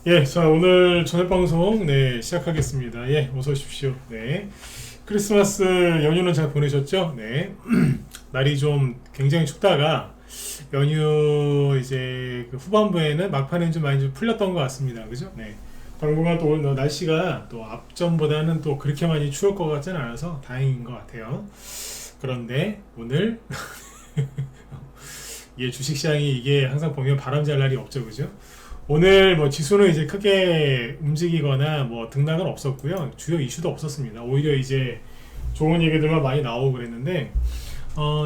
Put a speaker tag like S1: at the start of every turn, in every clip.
S1: 예, 자, 오늘 저녁 방송, 네, 시작하겠습니다. 예, 어서 오십시오. 네. 크리스마스 연휴는 잘 보내셨죠? 네. 날이 좀 굉장히 춥다가, 연휴 이제 그 후반부에는 막판엔 좀 많이 좀 풀렸던 것 같습니다. 그죠? 네. 당분간 또 오늘 날씨가 또 앞전보다는 또 그렇게 많이 추울 것 같지는 않아서 다행인 것 같아요. 그런데 오늘, 예, 주식시장이 이게 항상 보면 바람 잘 날이 없죠. 그죠? 오늘 뭐 지수는 이제 크게 움직이거나 뭐 등락은 없었고요. 주요 이슈도 없었습니다. 오히려 이제 좋은 얘기들만 많이 나오고 그랬는데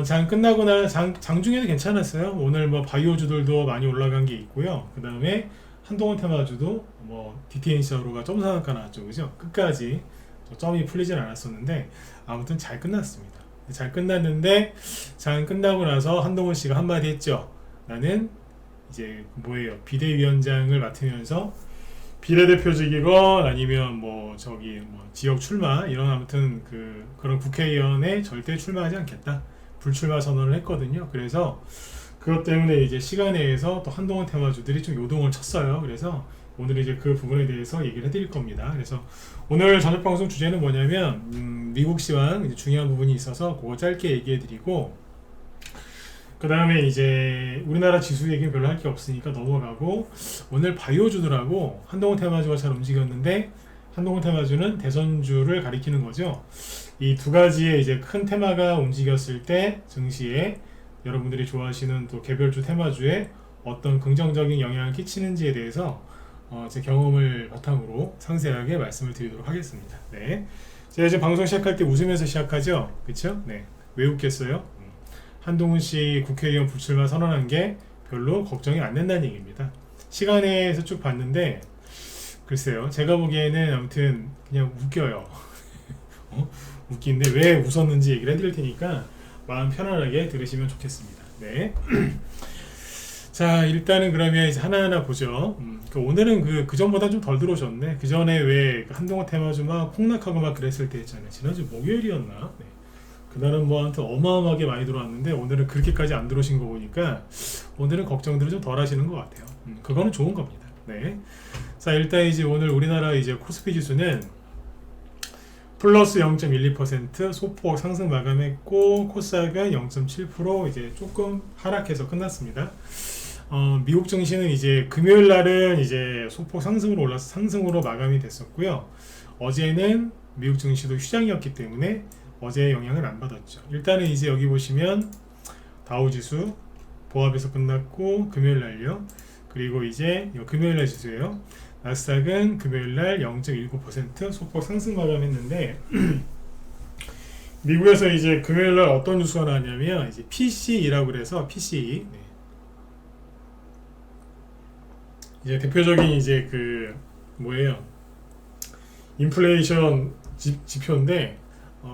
S1: 장 끝나고 장중에도 괜찮았어요. 오늘 뭐 바이오주들도 많이 올라간 게 있고요. 그 다음에 한동훈 테마주도 뭐 DTNC로가 점상한가 나왔죠. 그죠? 끝까지 점이 풀리진 않았었는데 아무튼 잘 끝났습니다. 잘 끝났는데 장 끝나고 나서 한동훈 씨가 한마디 했죠. 나는 이제 뭐예요? 비대위원장을 맡으면서 비례대표직이건 아니면 뭐 저기 뭐 지역 출마 이런 아무튼 그런 국회의원에 절대 출마하지 않겠다. 불출마 선언을 했거든요. 그래서 그것 때문에 이제 시간에서 또 한동훈 테마주들이 좀 요동을 쳤어요. 그래서 오늘 이제 그 부분에 대해서 얘기를 해드릴 겁니다. 그래서 오늘 저녁 방송 주제는 뭐냐면 미국 시황 이제 중요한 부분이 있어서 그거 짧게 얘기해드리고 그 다음에 이제 우리나라 지수 얘기는 별로 할 게 없으니까 넘어가고 오늘 바이오주들하고 한동훈 테마주가 잘 움직였는데 한동훈 테마주는 대선주를 가리키는 거죠. 이 두 가지의 이제 큰 테마가 움직였을 때 증시에 여러분들이 좋아하시는 또 개별주 테마주에 어떤 긍정적인 영향을 끼치는지에 대해서 제 경험을 바탕으로 상세하게 말씀을 드리도록 하겠습니다. 네. 제가 이제 방송 시작할 때 웃으면서 시작하죠. 그쵸? 네. 왜 웃겠어요? 한동훈 씨 국회의원 불출마 선언한 게 별로 걱정이 안 된다는 얘기입니다. 시간에서 쭉 봤는데 글쎄요. 제가 보기에는 아무튼 그냥 웃겨요. 웃긴데 왜 웃었는지 얘기를 해드릴 테니까 마음 편안하게 들으시면 좋겠습니다. 네. 자, 일단은 그러면 이제 하나하나 보죠. 오늘은 그 전보다 좀 덜 들어오셨네. 그 전에 왜 한동훈 테마주 막 폭락하고 막 그랬을 때 있잖아요. 지난주 목요일이었나? 네. 그날은 뭐 아무튼 어마어마하게 많이 들어왔는데 오늘은 그렇게까지 안 들어오신 거 보니까 오늘은 걱정들을 좀 덜 하시는 것 같아요. 그거는 좋은 겁니다. 네. 자, 일단 이제 오늘 우리나라 이제 코스피 지수는 플러스 0.12% 소폭 상승 마감했고 코스닥은 0.7% 이제 조금 하락해서 끝났습니다. 미국 증시는 이제 금요일 날은 이제 소폭 상승으로 올라서 상승으로 마감이 됐었고요. 어제는 미국 증시도 휴장이었기 때문에 어제 영향을 안 받았죠. 일단은 이제 여기 보시면 다우지수 보합에서 끝났고 금요일날요. 그리고 이제 금요일날 지수예요. 나스닥은 금요일날 0.19% 소폭 상승 마감했는데 미국에서 이제 금요일날 어떤 뉴스가 나왔냐면 이제 PCE라고 그래서 PCE 네. 이제 대표적인 이제 뭐예요? 인플레이션 지표인데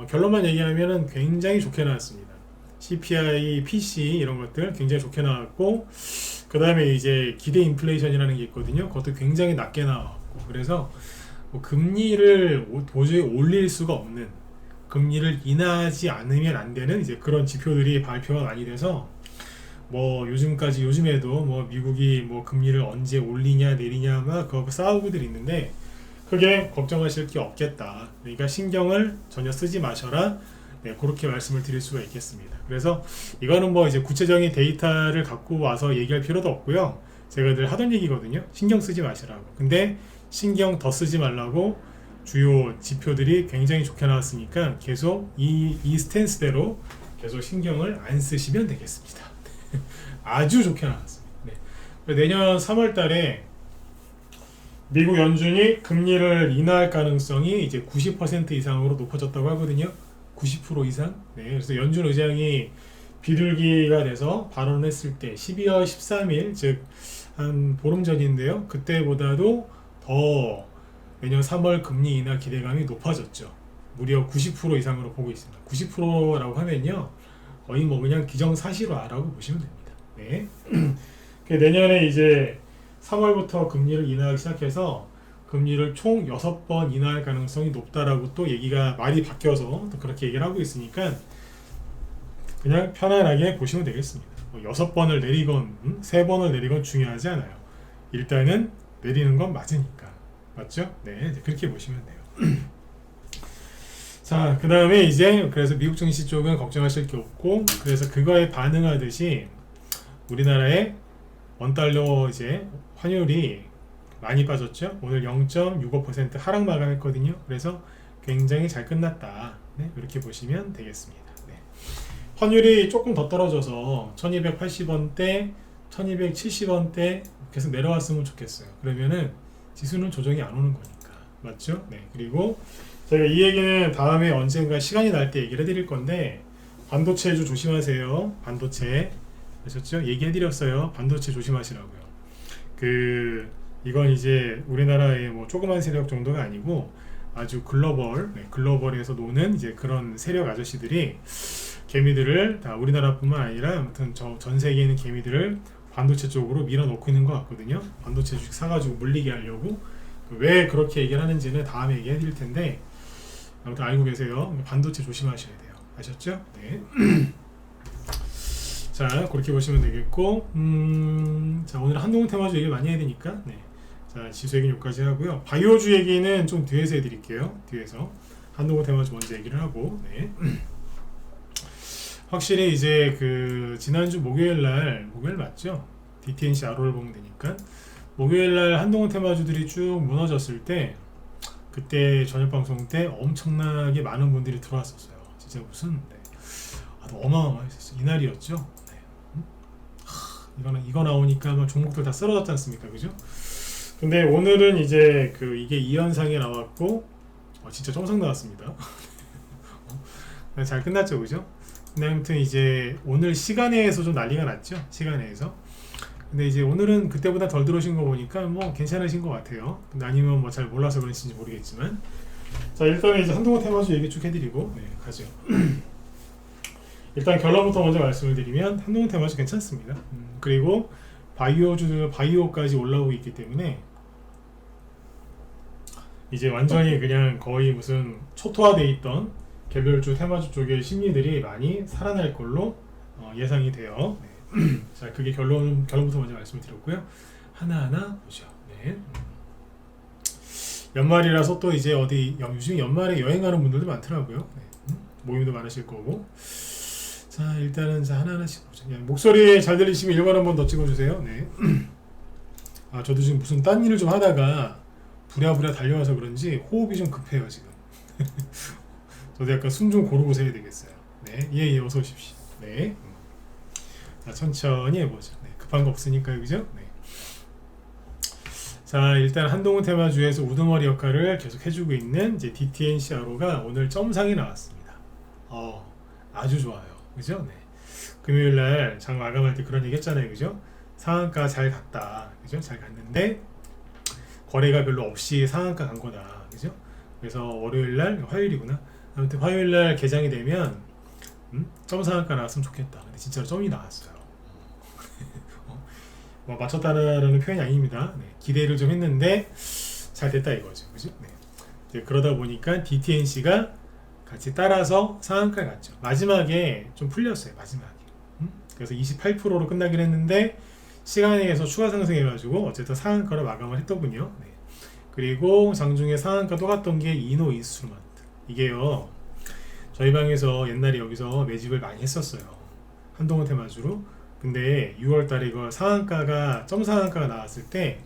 S1: 결론만 얘기하면은 굉장히 좋게 나왔습니다. CPI, PC 이런 것들 굉장히 좋게 나왔고 그 다음에 이제 기대 인플레이션이라는 게 있거든요. 그것도 굉장히 낮게 나왔고 그래서 뭐 금리를 도저히 올릴 수가 없는 금리를 인하하지 않으면 안 되는 이제 그런 지표들이 발표가 많이 돼서 뭐 요즘에도 뭐 미국이 뭐 금리를 언제 올리냐 내리냐 막 그거 싸우고들 있는데 크게 걱정하실 게 없겠다. 그러니까 신경을 전혀 쓰지 마셔라. 네, 그렇게 말씀을 드릴 수가 있겠습니다. 그래서 이거는 뭐 이제 구체적인 데이터를 갖고 와서 얘기할 필요도 없고요. 제가 늘 하던 얘기거든요. 신경 쓰지 마시라고. 근데 신경 더 쓰지 말라고 주요 지표들이 굉장히 좋게 나왔으니까 계속 이 스탠스대로 계속 신경을 안 쓰시면 되겠습니다. 아주 좋게 나왔습니다. 네. 내년 3월 달에 미국 연준이 금리를 인하할 가능성이 이제 90% 이상으로 높아졌다고 하거든요. 90% 이상. 네, 그래서 연준 의장이 비둘기가 돼서 발언을 했을 때 12월 13일, 즉 한 보름 전인데요. 그때보다도 더 내년 3월 금리 인하 기대감이 높아졌죠. 무려 90% 이상으로 보고 있습니다. 90%라고 하면요. 거의 뭐 그냥 기정사실화라고 보시면 됩니다. 네. 내년에 이제 3월부터 금리를 인하하기 시작해서 금리를 총 6번 인하할 가능성이 높다라고 또 얘기가 말이 바뀌어서 또 그렇게 얘기를 하고 있으니까 그냥 편안하게 보시면 되겠습니다. 6번을 내리건 3번을 내리건 중요하지 않아요. 일단은 내리는 건 맞으니까. 맞죠? 네, 이제 그렇게 보시면 돼요. 자, 그 다음에 이제 그래서 미국 증시 쪽은 걱정하실 게 없고, 그래서 그거에 반응하듯이 우리나라의 원달러 이제 환율이 많이 빠졌죠. 오늘 0.65% 하락 마감했거든요. 그래서 굉장히 잘 끝났다. 네, 이렇게 보시면 되겠습니다. 네. 환율이 조금 더 떨어져서 1280원대, 1270원대 계속 내려왔으면 좋겠어요. 그러면은 지수는 조정이 안 오는 거니까. 맞죠? 네. 그리고 제가 이 얘기는 다음에 언젠가 시간이 날 때 얘기를 해드릴 건데, 반도체주 조심하세요. 반도체. 아셨죠? 얘기해드렸어요. 반도체 조심하시라고요. 이건 이제 우리나라의 뭐 조그만 세력 정도가 아니고 아주 글로벌에서 노는 이제 그런 세력 아저씨들이 개미들을 다 우리나라뿐만 아니라 아무튼 전 세계에 있는 개미들을 반도체 쪽으로 밀어넣고 있는 것 같거든요. 반도체 주식 사가지고 물리게 하려고. 왜 그렇게 얘기를 하는지는 다음에 얘기해 드릴 텐데, 아무튼 알고 계세요. 반도체 조심하셔야 돼요. 아셨죠? 네. 자, 그렇게 보시면 되겠고, 자, 오늘 한동훈 테마주 얘기를 많이 해야 되니까, 네. 자, 지수 얘기는 여기까지 하고요. 바이오주 얘기는 좀 뒤에서 해드릴게요. 뒤에서 한동훈 테마주 먼저 얘기를 하고, 네. 확실히 이제 지난주 목요일 맞죠? DTNC RO를 보면 되니까 목요일 날 한동훈 테마주들이 쭉 무너졌을 때, 그때 저녁 방송 때 엄청나게 많은 분들이 들어왔었어요. 진짜 무슨 어마어마했었어요. 이날이었죠. 네. 이거 나오니까 막 종목들 다 쓰러졌지 않습니까? 그죠? 근데 오늘은 이제 이게 2연상에 나왔고, 진짜 정상 나왔습니다. 잘 끝났죠, 그죠? 근데 아무튼 이제 오늘 시간에서 좀 난리가 났죠. 시간에서. 근데 이제 오늘은 그때보다 덜 들어오신 거 보니까 뭐 괜찮으신 것 같아요. 근데 아니면 뭐 잘 몰라서 그런지 모르겠지만, 자, 일단 이제 한동훈 테마주 얘기 쭉 해드리고, 네, 가죠. 일단 결론부터 먼저 말씀을 드리면 한동훈 테마주 괜찮습니다. 그리고 바이오까지 올라오고 있기 때문에 이제 완전히 그냥 거의 무슨 초토화돼 있던 개별주 테마주 쪽의 심리들이 많이 살아날 걸로 예상이 돼요. 네. 자, 그게 결론부터 먼저 말씀을 드렸고요. 하나하나 보죠. 네. 연말이라서 또 이제 요즘 연말에 여행 가는 분들도 많더라고요. 네. 모임도 많으실 거고. 자, 일단은 하나하나씩 보죠. 목소리 잘 들리시면 1번 한번 더 찍어주세요. 네. 아, 저도 지금 무슨 딴 일을 좀 하다가 부랴부랴 달려와서 그런지 호흡이 좀 급해요 지금. 저도 약간 숨 좀 고르고서 해야 되겠어요. 네, 예, 어서 오십시오. 네. 자, 천천히 해보죠. 네, 급한 거 없으니까요, 그죠? 네. 자, 일단 한동훈 테마주에서 우두머리 역할을 계속 해주고 있는 이제 DTNC RO가 오늘 점상이 나왔습니다. 아주 좋아요, 그죠? 네. 금요일날 장 마감할 때 그런 얘기 했잖아요, 그죠? 상한가 잘 갔다, 그죠? 잘 갔는데 거래가 별로 없이 상한가 간 거다, 그죠? 그래서 월요일날, 화요일이구나. 아무튼 화요일날 개장이 되면 점 상한가 나왔으면 좋겠다. 근데 진짜로 점이 나왔어요. 뭐 맞췄다라는 표현이 아닙니다. 네, 기대를 좀 했는데 잘 됐다 이거죠, 그죠? 네. 이제 그러다 보니까 DTNC가 같이 따라서 상한가에 갔죠. 마지막에 좀 풀렸어요. 마지막에. 그래서 28%로 끝나긴 했는데 시간에서 추가 상승해가지고 어쨌든 상한가로 마감을 했더군요. 네. 그리고 장중에 상한가 또 갔던 게 이노 인스트루먼트. 이게요, 저희 방에서 옛날에 여기서 매집을 많이 했었어요. 한동훈 테마주로. 근데 6월달에 이거 상한가가 점 상한가가 나왔을 때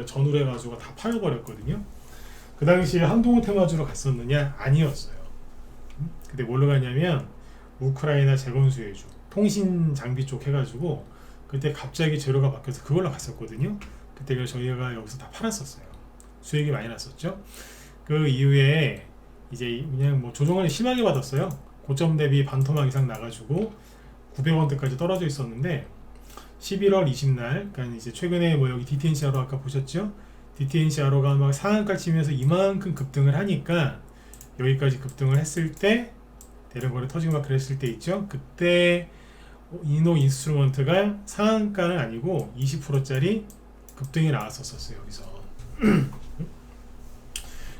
S1: 전후로 해가지고 다 팔아버렸거든요. 그 당시에 한동훈 테마주로 갔었느냐? 아니었어요. 근데 뭘로 갔냐면 우크라이나 재건수혜주 통신 장비 쪽 해가지고 그때 갑자기 재료가 바뀌어서 그걸로 갔었거든요. 그때 저희가 여기서 다 팔았었어요. 수익이 많이 났었죠. 그 이후에 이제 그냥 뭐 조정을 심하게 받았어요. 고점 대비 반토막 이상 나가지고 900원대까지 떨어져 있었는데 11월 20날, 그러니까 이제 최근에 뭐 여기 DTNC RO 아까 보셨죠? DTNC RO가 막 상한가 치면서 이만큼 급등을 하니까 여기까지 급등을 했을 때 대량거래 터지고 막 그랬을 때 있죠. 그때 이노 인스트루먼트가 상한가는 아니고 20%짜리 급등이 나왔었어요 여기서.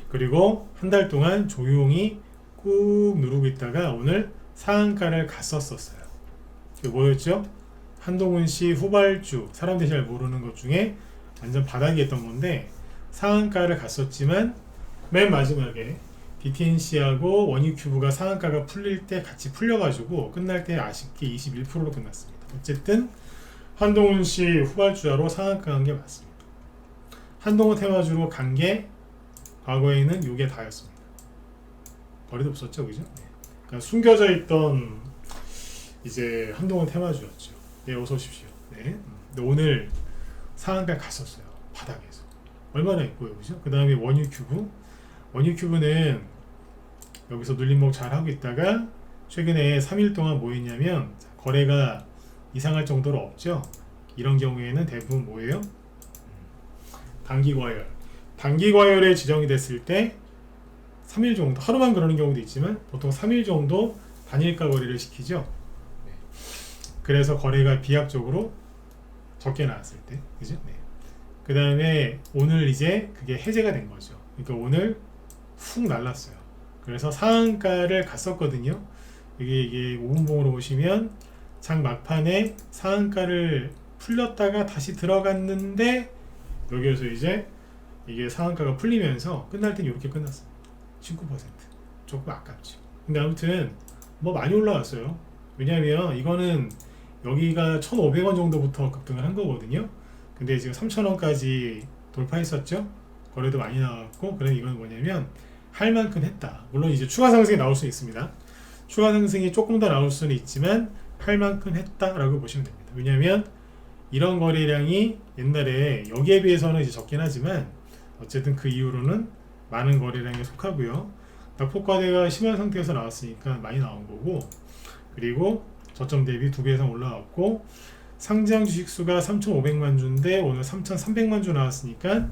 S1: 그리고 한 달 동안 조용히 꾹 누르고 있다가 오늘 상한가를 갔었어요. 그게 뭐였죠? 한동훈 씨 후발주, 사람들이 잘 모르는 것 중에 완전 바닥이 했던 건데 상한가를 갔었지만 맨 마지막에 BTNC하고 원유큐브가 상한가가 풀릴 때 같이 풀려가지고 끝날 때 아쉽게 21%로 끝났습니다. 어쨌든 한동훈씨 후발주자로 상한가 간 게 맞습니다. 한동훈 테마주로 간 게 과거에는 요게 다였습니다. 거리도 없었죠, 그죠? 네. 그러니까 숨겨져 있던 이제 한동훈 테마주였죠. 네, 어서 오십시오. 네. 근데 오늘 상한가 갔었어요. 바닥에서. 얼마나 있고요, 그죠? 그 다음에 원유큐브는 여기서 눌림목 잘 하고 있다가 최근에 3일 동안 뭐 했냐면 거래가 이상할 정도로 없죠. 이런 경우에는 대부분 뭐예요? 단기과열. 단기과열에 지정이 됐을 때 3일 정도, 하루만 그러는 경우도 있지만 보통 3일 정도 단일가 거래를 시키죠. 그래서 거래가 비약적으로 적게 나왔을 때, 그죠? 네. 그 다음에 오늘 이제 그게 해제가 된 거죠. 그러니까 오늘 훅 날랐어요. 그래서 상한가를 갔었거든요. 이게 5분봉으로 보시면 장 막판에 상한가를 풀렸다가 다시 들어갔는데 여기에서 이제 이게 상한가가 풀리면서 끝날 땐 이렇게 끝났어요. 19%. 조금 아깝죠. 근데 아무튼 뭐 많이 올라왔어요. 왜냐면 이거는 여기가 1,500원 정도부터 급등을 한 거거든요. 근데 지금 3,000원까지 돌파했었죠. 거래도 많이 나왔고, 그럼 이건 뭐냐면 할 만큼 했다. 물론 이제 추가 상승이 나올 수 있습니다. 추가 상승이 조금 더 나올 수는 있지만 할 만큼 했다라고 보시면 됩니다. 왜냐면 이런 거래량이 옛날에 여기에 비해서는 이제 적긴 하지만 어쨌든 그 이후로는 많은 거래량에 속하고요. 낙폭과대가 심한 상태에서 나왔으니까 많이 나온 거고, 그리고 저점 대비 2배 이상 올라왔고, 상장 주식수가 3,500만 주인데 오늘 3,300만 주 나왔으니까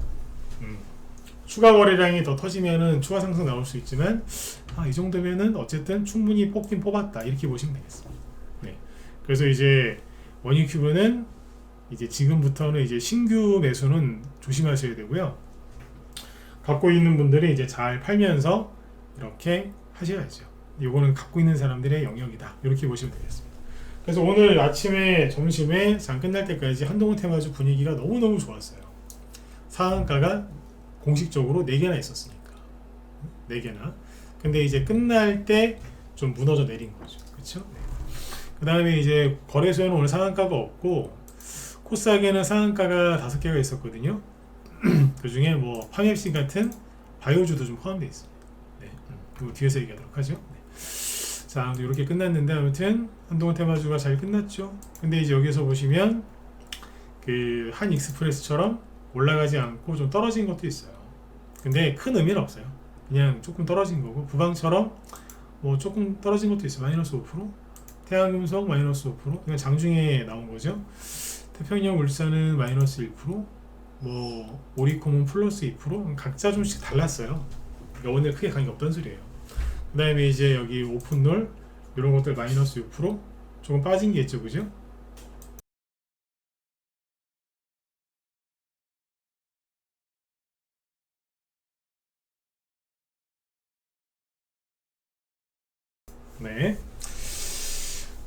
S1: 추가 거래량이 더 터지면은 추가 상승 나올 수 있지만 이 정도면은 어쨌든 충분히 뽑긴 뽑았다, 이렇게 보시면 되겠습니다. 네. 그래서 이제 원유큐브는 이제 지금부터는 이제 신규 매수는 조심하셔야 되고요. 갖고 있는 분들이 이제 잘 팔면서 이렇게 하셔야죠. 이거는 갖고 있는 사람들의 영역이다, 이렇게 보시면 되겠습니다. 그래서 오늘 아침에 점심에 장 끝날 때까지 한동훈 테마주 분위기가 너무너무 좋았어요. 상한가가 공식적으로 4개나 있었으니까 4개나. 근데 이제 끝날 때 좀 무너져 내린 거죠. 그쵸? 네. 그 다음에 이제 거래소에는 오늘 상한가가 없고 코스닥에는 상한가가 5개가 있었거든요. 그 중에 뭐 황앱신 같은 바이오주도 좀 포함되어 있습니다. 네. 그거 뒤에서 얘기하도록 하죠. 네. 자, 이렇게 끝났는데 아무튼 한동훈 테마주가 잘 끝났죠. 근데 이제 여기서 보시면 그 한익스프레스처럼 올라가지 않고 좀 떨어진 것도 있어요. 근데 큰 의미는 없어요. 그냥 조금 떨어진 거고, 부방처럼 뭐 조금 떨어진 것도 있어요. 마이너스 5%, 태양금속 마이너스 5%, 그냥 장중에 나온 거죠. 태평양 울산은 마이너스 1%, 뭐 오리콤은 플러스 2%, 각자 좀씩 달랐어요. 그러니까 오늘 크게 강이 없던 소리예요. 그 다음에 이제 여기 오픈롤 이런 것들 마이너스 6%, 조금 빠진 게 있죠, 그죠? 네.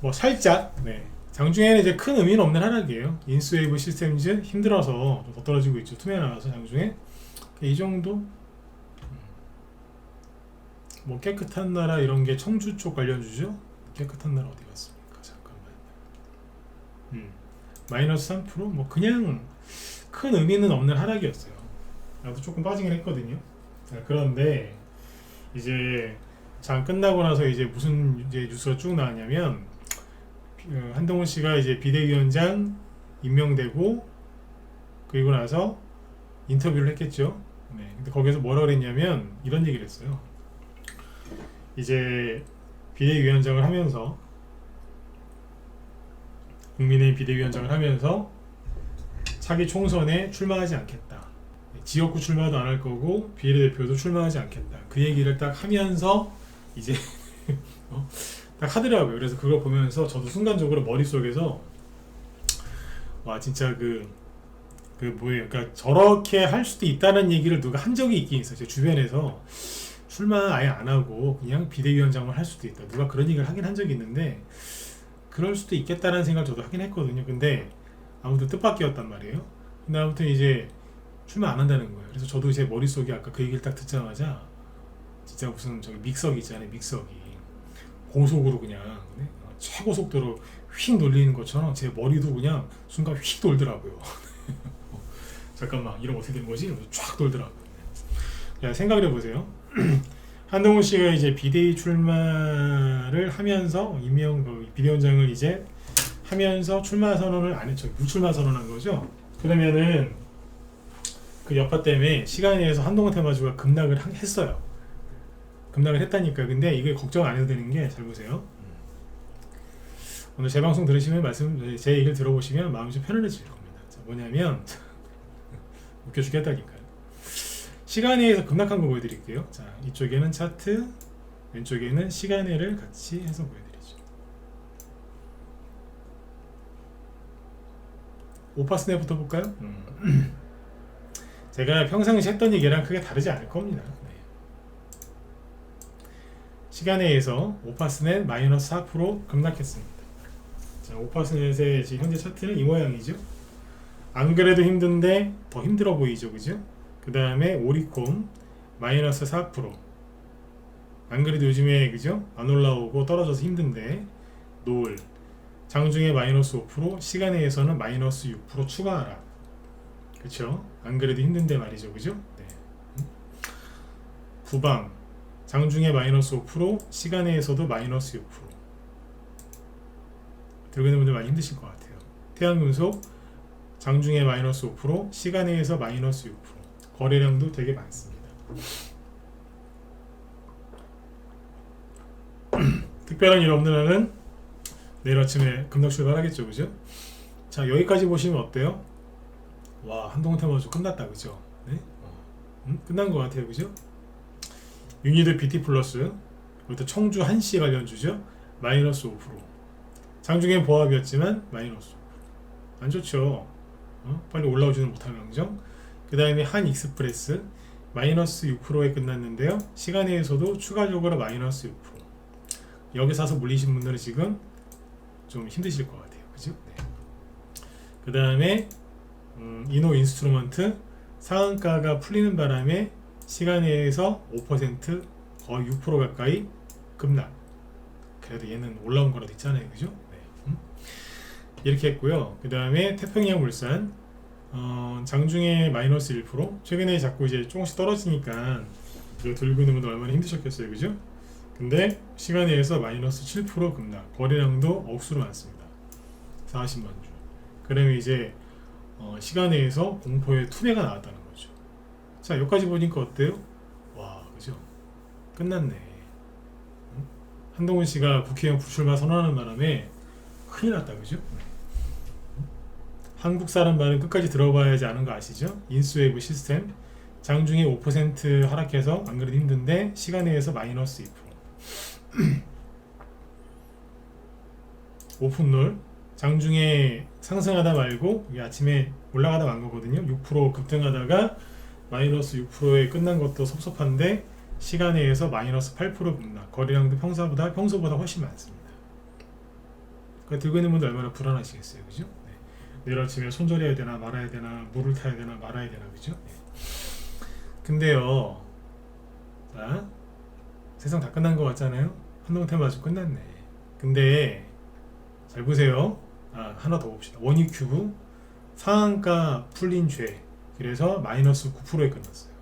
S1: 뭐 살짝, 네. 장중에는 이제 큰 의미는 없는 하락이에요. 인스웨이브 시스템즈 힘들어서 더 떨어지고 있죠. 투매 나와서 장중에 이 정도. 뭐 깨끗한 나라 이런 게 청주 쪽 관련주죠. 깨끗한 나라 어디 갔습니까? 잠깐만. 마이너스 3%, 뭐 그냥 큰 의미는 없는 하락이었어요. 나도 조금 빠지긴 했거든요. 그런데 이제 장 끝나고 나서 이제 무슨 이제 뉴스가 쭉 나왔냐면 한동훈 씨가 이제 비대위원장 임명되고 그리고 나서 인터뷰를 했겠죠. 네. 근데 거기서 뭐라 그랬냐면 이런 얘기를 했어요. 이제 비대위원장을 하면서 국민의힘 비대위원장을 하면서 차기 총선에 출마하지 않겠다. 지역구 출마도 안 할 거고 비례대표도 출마하지 않겠다. 그 얘기를 딱 하면서 이제 딱 하더라고요. 그래서 그걸 보면서 저도 순간적으로 머릿속에서 와 진짜 그 뭐예요. 그러니까 저렇게 할 수도 있다는 얘기를 누가 한 적이 있긴 있어요. 제 주변에서 출마 아예 안 하고 그냥 비대위원장을 할 수도 있다. 누가 그런 얘기를 하긴 한 적이 있는데 그럴 수도 있겠다는 생각을 저도 하긴 했거든요. 근데 아무튼 뜻밖이었단 말이에요. 근데 아무튼 이제 출마 안 한다는 거예요. 그래서 저도 제 머릿속에 아까 그 얘기를 딱 듣자마자 진짜 무슨 저기 믹서기 있잖아요. 믹서기 고속으로 그냥 네? 최고 속도로 휙 돌리는 것처럼 제 머리도 그냥 순간 휙 돌더라고요. 잠깐만 이러면 어떻게 되는 거지? 쫙 돌더라고요. 자, 생각을 해보세요. 한동훈 씨가 이제 비대위 출마를 하면서 임명 그 비대위원장을 이제 하면서 출마 선언을 안 했죠. 무출마 선언한 거죠. 그러면은 그 여파 때문에 시간에 의해서 한동훈 테마주가 급락을 했어요. 급락을 했다니까. 근데 이게 걱정 안 해도 되는 게 잘 보세요. 오늘 제 방송 들으시면 제 얘기를 들어보시면 마음이 좀 편안해질 겁니다. 자, 뭐냐면 웃겨 죽겠다니까요. 시간에 의해서 급락한 거 보여드릴게요. 자, 이쪽에는 차트, 왼쪽에는 시간에를 같이 해서 보여드리죠. 오파스네부터 볼까요? 제가 평상시 했던 얘기랑 크게 다르지 않을 겁니다. 네. 시간에 의해서 오파스넷 마이너스 4% 급락했습니다. 자, 오파스넷의 지금 현재 차트는 이 모양이죠. 안 그래도 힘든데 더 힘들어 보이죠, 그죠? 그 다음에 오리콤 마이너스 4%. 안 그래도 요즘에 그죠? 안 올라오고 떨어져서 힘든데 노을 장중에 마이너스 5%, 시간에 의해서는 마이너스 6% 추가하라. 그쵸? 안 그래도 힘든데 말이죠, 그죠? 네. 부방 장중에 마이너스 5%, 시간에 의해서도 마이너스 6%. 들고 있는 분들 많이 힘드실 것 같아요. 태양금속 장중에 마이너스 5%, 시간에 의해서 마이너스 6%. 거래량도 되게 많습니다. 특별한 일 없는 한은 내일 아침에 급락 출발하겠죠, 그죠? 자, 여기까지 보시면 어때요? 와, 한동훈 테마주 끝났다, 그죠? 네? 끝난 것 같아요, 그죠? 유니드 BT 플러스, 이것도 청주 한시 관련주죠? 마이너스 5%. 장중에 보합이었지만 마이너스 5%. 안 좋죠? 빨리 올라오지는 못할 망정. 그 다음에 한 익스프레스 마이너스 6%에 끝났는데요. 시간에 의해서도 추가적으로 마이너스 6%. 여기 사서 물리신 분들은 지금 좀 힘드실 것 같아요, 그죠? 네. 그 다음에 이노 인스트루먼트 상한가가 풀리는 바람에 시간에 의해서 5% 거의 6% 가까이 급락. 그래도 얘는 올라온 거라도 있잖아요, 그죠? 네. 이렇게 했고요. 그 다음에 태평양 물산 장중에 마이너스 1%. 최근에 자꾸 이제 조금씩 떨어지니까 이거 들고 있는 분들 얼마나 힘드셨겠어요, 그죠? 근데 시간에 의해서 마이너스 7% 급락. 거래량도 억수로 많습니다. 40만 주. 그러면 이제 시간에 의해서 공포의 투매가 나왔다는 거죠. 자, 여기까지 보니까 어때요? 와, 그죠? 끝났네. 한동훈 씨가 국회의원 불출마 선언하는 바람에 큰일 났다, 그죠? 한국 사람 말은 끝까지 들어봐야지 아는 거 아시죠? 인수웨이브 시스템 장중에 5% 하락해서 안 그래도 힘든데 시간에 의해서 마이너스 2%. 오픈롤 장중에 상승하다 말고 아침에 올라가다 만 거거든요. 6% 급등하다가 마이너스 6%에 끝난 것도 섭섭한데 시간에 의해서 마이너스 8% 급락. 거래량도 평소보다 훨씬 많습니다. 그러니까 들고 있는 분들 얼마나 불안하시겠어요, 그죠? 네. 내일 아침에 손절해야 되나 말아야 되나, 물을 타야 되나 말아야 되나, 그죠? 네. 근데요, 자, 세상 다 끝난 것 같잖아요. 한동훈 테마주 끝났네. 근데 잘 보세요. 하나 더 봅시다. 원유큐브 상한가 풀린 죄. 그래서 마이너스 9%에 끝났어요.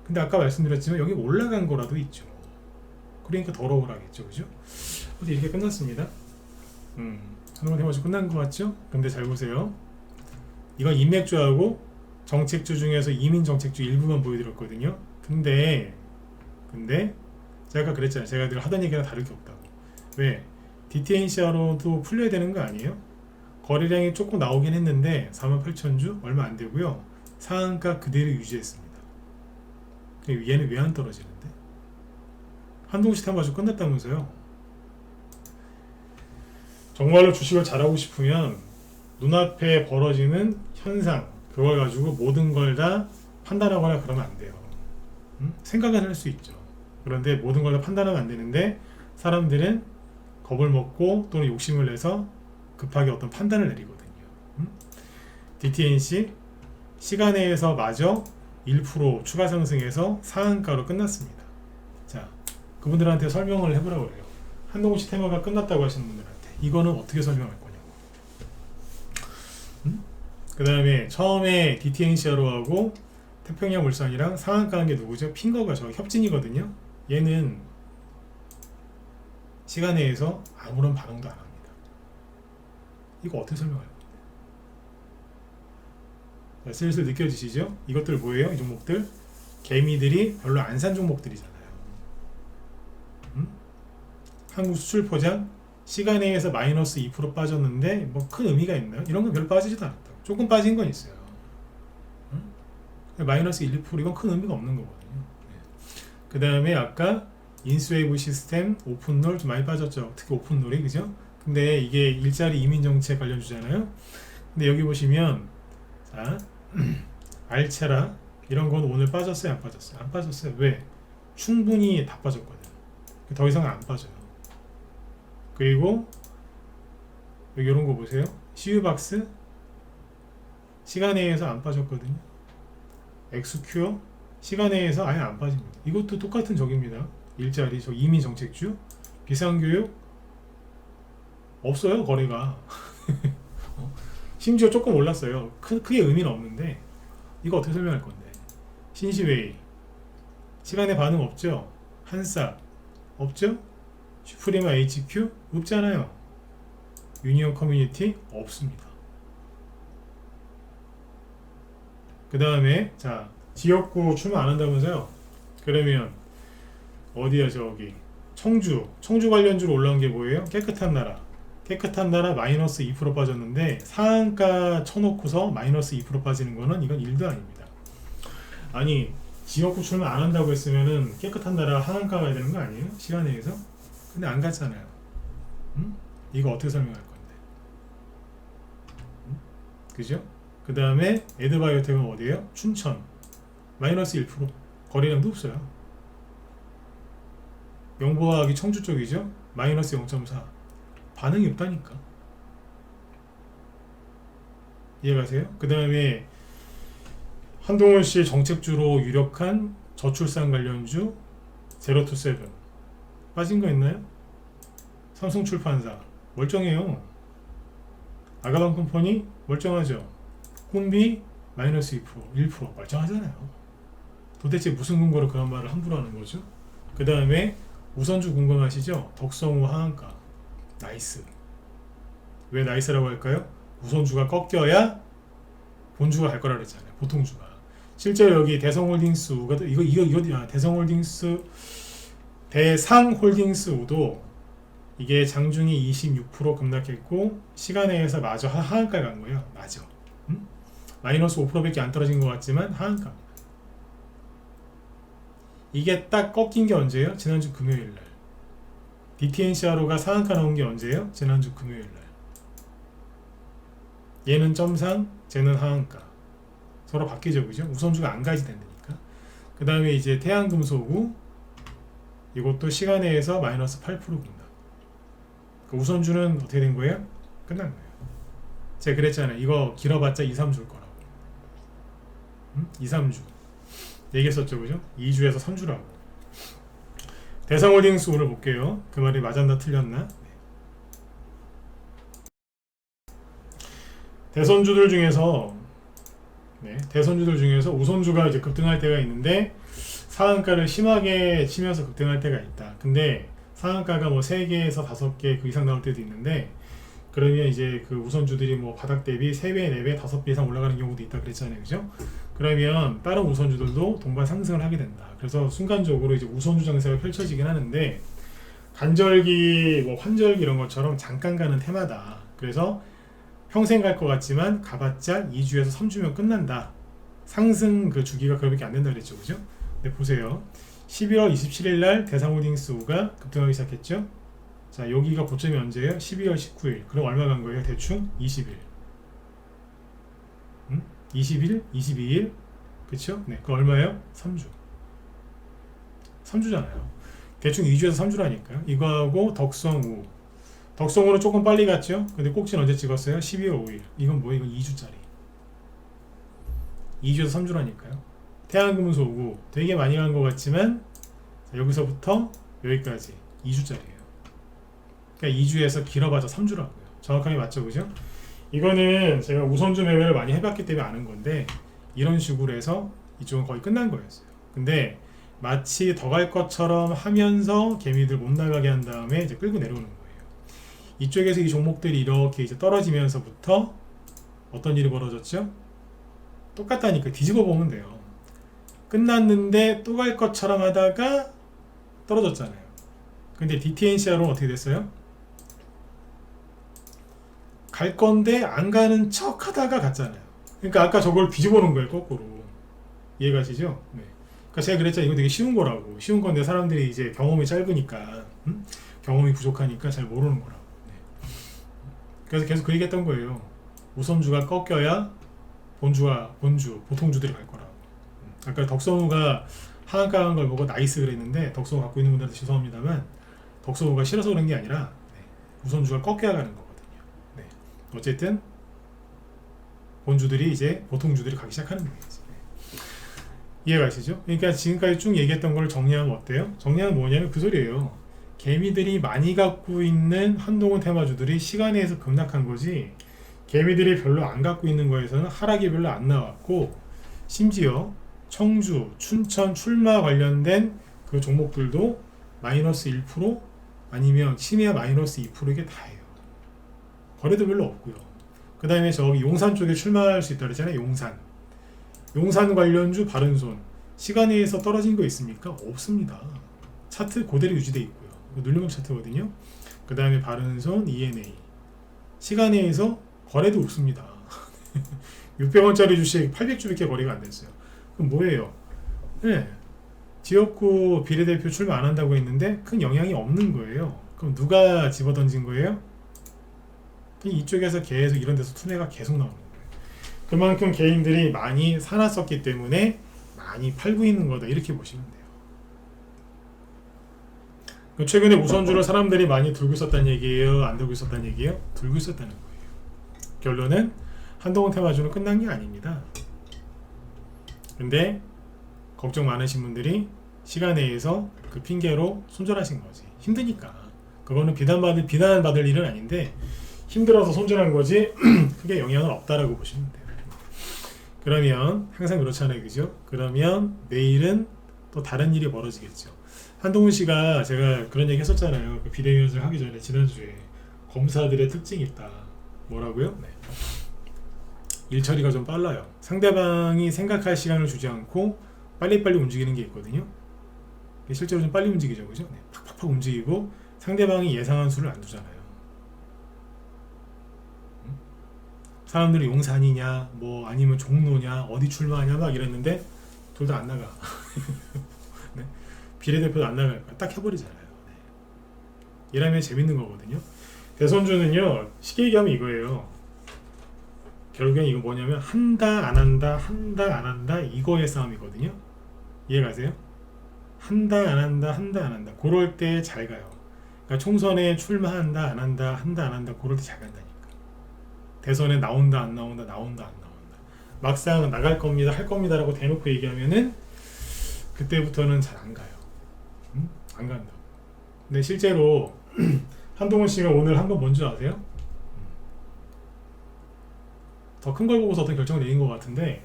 S1: 근데 아까 말씀드렸지만 여기 올라간 거라도 있죠. 그러니까 더 억울하겠죠, 그죠? 어디 이렇게 끝났습니다. 한동훈 테마주 끝난 것 같죠? 근데 잘 보세요. 이건 인맥주하고 정책주 중에서 이민 정책주 일부만 보여드렸거든요. 근데 제가 아까 그랬잖아요. 제가 늘 하던 얘기랑 다를 게 없다고. 왜? DTNC로도 풀려야 되는 거 아니에요? 거래량이 조금 나오긴 했는데 48,000주 얼마 안 되고요. 상한가 그대로 유지했습니다. 얘는 왜 안 떨어지는데? 한동훈 씨 테마주 끝났다면서요? 정말로 주식을 잘하고 싶으면 눈앞에 벌어지는 현상 그걸 가지고 모든 걸 다 판단하거나 그러면 안 돼요. 생각은 할 수 있죠. 그런데 모든 걸 다 판단하면 안 되는데 사람들은 겁을 먹고 또는 욕심을 내서 급하게 어떤 판단을 내리거든요. DTNC 시간에서 마저 1% 추가 상승해서 상한가로 끝났습니다. 자, 그분들한테 설명을 해보라고 그래요. 한동훈씨 테마가 끝났다고 하시는 분들한테 이거는 어떻게 설명할 거냐고. 그 다음에 처음에 DTNCRO하고 태평양 물산이랑 상한가 한 게 누구죠? 핑거가 저 협진이거든요. 얘는 시간에서 아무런 반응도 안 합니다. 이거 어떻게 설명할 건데? 자, 슬슬 느껴지시죠? 이것들 뭐예요? 이 종목들 개미들이 별로 안 산 종목들이잖아요. 한국 수출 포장 시간에서 마이너스 2% 빠졌는데 뭐 큰 의미가 있나요? 이런 건 별로 빠지지도 않았다고. 조금 빠진 건 있어요. 마이너스 1, 2% 이건 큰 의미가 없는 거거든요. 그 다음에 아까 인스웨이브 시스템 오픈롤 좀 많이 빠졌죠. 특히 오픈롤이 그죠? 근데 이게 일자리 이민 정책 관련주잖아요. 근데 여기 보시면 자 알체라 이런 건 오늘 빠졌어요, 안 빠졌어요? 안 빠졌어요. 왜? 충분히 다 빠졌거든. 더 이상 안 빠져요. 그리고 여기 이런 거 보세요. CU박스 시간에 의해서 안 빠졌거든요. 엑스큐어 시간에 의해서 아예 안 빠집니다. 이것도 똑같은 적입니다. 일자리 저 이민 정책주 비상교육 없어요. 거래가 심지어 조금 올랐어요. 크게 의미는 없는데 이거 어떻게 설명할 건데. 신시웨이 시간에 반응 없죠. 한사 없죠. 슈프리마 HQ 없잖아요. 유니온 커뮤니티 없습니다. 그 다음에 자 지역구 출마 안 한다면서요. 그러면 어디야 저기 청주 관련주로 올라온 게 뭐예요? 깨끗한 나라 마이너스 2% 빠졌는데 상한가 쳐놓고서 마이너스 2% 빠지는 거는 이건 일도 아닙니다. 아니 지역구 출마 안 한다고 했으면은 깨끗한 나라 하한가 가야 되는 거 아니에요? 시간에 의해서? 근데 안 갔잖아요. 이거 어떻게 설명할 건데? 그죠? 그 다음에 에드바이오텍은 어디에요? 춘천 마이너스 1% 거래량도 없어요. 영보화학이 청주 쪽이죠? 마이너스 0.4 반응이 없다니까. 이해가세요? 그 다음에 한동훈 씨의 정책주로 유력한 저출산 관련주 제로투세븐 빠진 거 있나요? 삼성출판사 멀쩡해요. 아가방 컴퍼니 멀쩡하죠. 혼비 마이너스 2% 1% 멀쩡하잖아요. 도대체 무슨 근거로 그런 말을 함부로 하는 거죠? 그 다음에 우선주 궁금하시죠? 덕성우 하한가 나이스. 왜 나이스라고 할까요? 우선주가 꺾여야 본주가 갈 거라 그랬잖아요. 보통주가. 실제로 여기 대성홀딩스우가 이거 대성홀딩스 대상홀딩스우도 이게 장중이 26% 급락했고 시간에서 마저 하한가에 간 거예요. 맞아. 마이너스 5%밖에 안 떨어진 것 같지만 하한가. 이게 딱 꺾인 게 언제예요? 지난주 금요일날. DTNCRO가 상한가 나온 게 언제예요? 지난주 금요일날. 얘는 점상, 쟤는 하한가. 서로 바뀌죠, 그죠? 우선주가 안 가지 된다니까. 그 다음에 이제 태양금속우 이것도 시간에 의해서 마이너스 8% 급락. 그 우선주는 어떻게 된 거예요? 끝난 거예요. 제가 그랬잖아요. 이거 길어봤자 2, 3주일 거라고. 2, 3주. 얘기했었죠, 그죠? 2주에서 3주라고. 대상홀딩스 오늘 볼게요. 그 말이 맞았나 틀렸나? 대선주들 중에서 우선주가 이제 급등할 때가 있는데 상한가를 심하게 치면서 급등할 때가 있다. 근데 상한가가 뭐 3개에서 5개 그 이상 나올 때도 있는데 그러면 이제 그 우선주들이 뭐 바닥 대비 3배, 4배, 5배 이상 올라가는 경우도 있다 그랬잖아요. 그죠? 그러면 다른 우선주들도 동반 상승을 하게 된다. 그래서 순간적으로 이제 우선주 장세가 펼쳐지긴 하는데 간절기, 뭐 환절기 이런 것처럼 잠깐 가는 테마다. 그래서 평생 갈 것 같지만 가봤자 2주에서 3주면 끝난다. 상승 그 주기가 그렇게 안 된다 그랬죠. 그죠? 네, 보세요. 11월 27일 날 대상홀딩스가 급등하기 시작했죠. 자, 여기가 고점이 언제예요? 12월 19일. 그럼 얼마 간 거예요? 대충 20일. 20일? 22일? 그쵸? 네, 그 얼마예요? 3주. 3주잖아요. 대충 2주에서 3주라니까요. 이거하고 덕성우. 덕성우는 조금 빨리 갔죠? 근데 꼭지는 언제 찍었어요? 12월 5일. 이건 뭐예요? 이건 2주짜리. 2주에서 3주라니까요. 태양금수 오고 되게 많이 간 것 같지만 자, 여기서부터 여기까지 2주짜리예요. 그러니까 2주에서 길어봐서 3주라고요. 정확하게 맞죠, 그죠? 이거는 제가 우선주 매매를 많이 해봤기 때문에 아는 건데 이런 식으로 해서 이쪽은 거의 끝난 거였어요. 근데 마치 더 갈 것처럼 하면서 개미들 못 나가게 한 다음에 이제 끌고 내려오는 거예요. 이쪽에서 이 종목들이 이렇게 이제 떨어지면서부터 어떤 일이 벌어졌죠? 똑같다니까 뒤집어 보면 돼요. 끝났는데 또 갈 것처럼 하다가 떨어졌잖아요. 근데 DTNCR은 어떻게 됐어요? 갈 건데 안 가는 척 하다가 갔잖아요. 그러니까 아까 저걸 뒤집어 놓은 거예요, 거꾸로. 이해가시죠? 네. 그러니까 제가 그랬잖아요. 이거 되게 쉬운 거라고. 쉬운 건데 사람들이 이제 경험이 짧으니까, 경험이 부족하니까 잘 모르는 거라고. 네. 그래서 계속 그 얘기했던 거예요. 우선주가 꺾여야 본주, 보통주들이 갈 거라고. 아까 덕성우가 하한가 한 걸 보고 나이스 그랬는데 덕성우 갖고 있는 분들한테 죄송합니다만 덕성우가 싫어서 그런 게 아니라 네. 우선주가 꺾여야 가는 거거든요. 네. 어쨌든 본주들이 이제 보통주들이 가기 시작하는 거예요. 네. 이해가시죠? 그러니까 지금까지 쭉 얘기했던 걸 정리하면 어때요? 정리하면 뭐냐면 그 소리예요. 개미들이 많이 갖고 있는 한동훈 테마주들이 시간에서 급락한 거지 개미들이 별로 안 갖고 있는 거에서는 하락이 별로 안 나왔고 심지어 청주, 춘천 출마 관련된 그 종목들도 마이너스 1% 아니면 심야 마이너스 2% 이게 다예요. 거래도 별로 없고요. 그 다음에 저기 용산 쪽에 출마할 수 있다 그랬잖아요. 용산 관련주 바른손 시간에서 떨어진 거 있습니까? 없습니다. 차트 그대로 유지되어 있고요. 눌림목 차트거든요. 그 다음에 바른손 ENA 시간에서 거래도 없습니다. 600원짜리 주식 800주밖에 거래가 안 됐어요. 그럼 뭐예요? 네. 지역구 비례대표 출마 안 한다고 했는데 큰 영향이 없는 거예요. 그럼 누가 집어던진 거예요? 이쪽에서 계속 이런 데서 투매가 계속 나오는 거예요. 그만큼 개인들이 많이 사놨었기 때문에 많이 팔고 있는 거다 이렇게 보시면 돼요. 최근에 우선주를 사람들이 많이 들고 있었다는 얘기예요? 안 들고 있었다는 얘기예요? 들고 있었다는 거예요. 결론은 한동훈 테마주는 끝난 게 아닙니다. 근데 걱정 많으신 분들이 시간 내에서 그 핑계로 손절하신 거지. 힘드니까. 그거는 비난받을 일은 아닌데 힘들어서 손절한 거지 크게 영향은 없다라고 보시면 돼요. 그러면 항상 그렇잖아요, 그죠? 그러면 내일은 또 다른 일이 벌어지겠죠. 한동훈 씨가 제가 그런 얘기 했었잖아요. 그 비대위원장 하기 전에 지난주에 검사들의 특징이 있다. 뭐라고요? 네. 일 처리가 좀 빨라요. 상대방이 생각할 시간을 주지 않고 빨리빨리 움직이는 게 있거든요. 실제로 좀 빨리 움직이죠, 그죠? 네. 팍팍팍 움직이고 상대방이 예상한 수를 안 두잖아요. 사람들이 용산이냐, 뭐 아니면 종로냐, 어디 출마하냐 막 이랬는데 둘 다 안 나가. 네. 비례대표도 안 나갈 거야. 딱 해버리잖아요. 네. 이라면 재밌는 거거든요. 대선주는요, 쉽게 얘기하면 이거예요. 결국엔 이거 뭐냐면 한다 안 한다 한다 안 한다 이거의 싸움이거든요. 이해가세요? 한다 안 한다 한다 안 한다 그럴 때 잘 가요. 그러니까 총선에 출마한다 안 한다 한다 안 한다 그럴 때 잘 간다니까. 대선에 나온다 안 나온다 나온다 안 나온다 막상 나갈 겁니다 할 겁니다 라고 대놓고 얘기하면은 그때부터는 잘 안 가요. 안 간다. 근데 실제로 한동훈 씨가 오늘 한 건 뭔지 아세요? 더 큰 걸 보고서 어떤 결정을 내린 것 같은데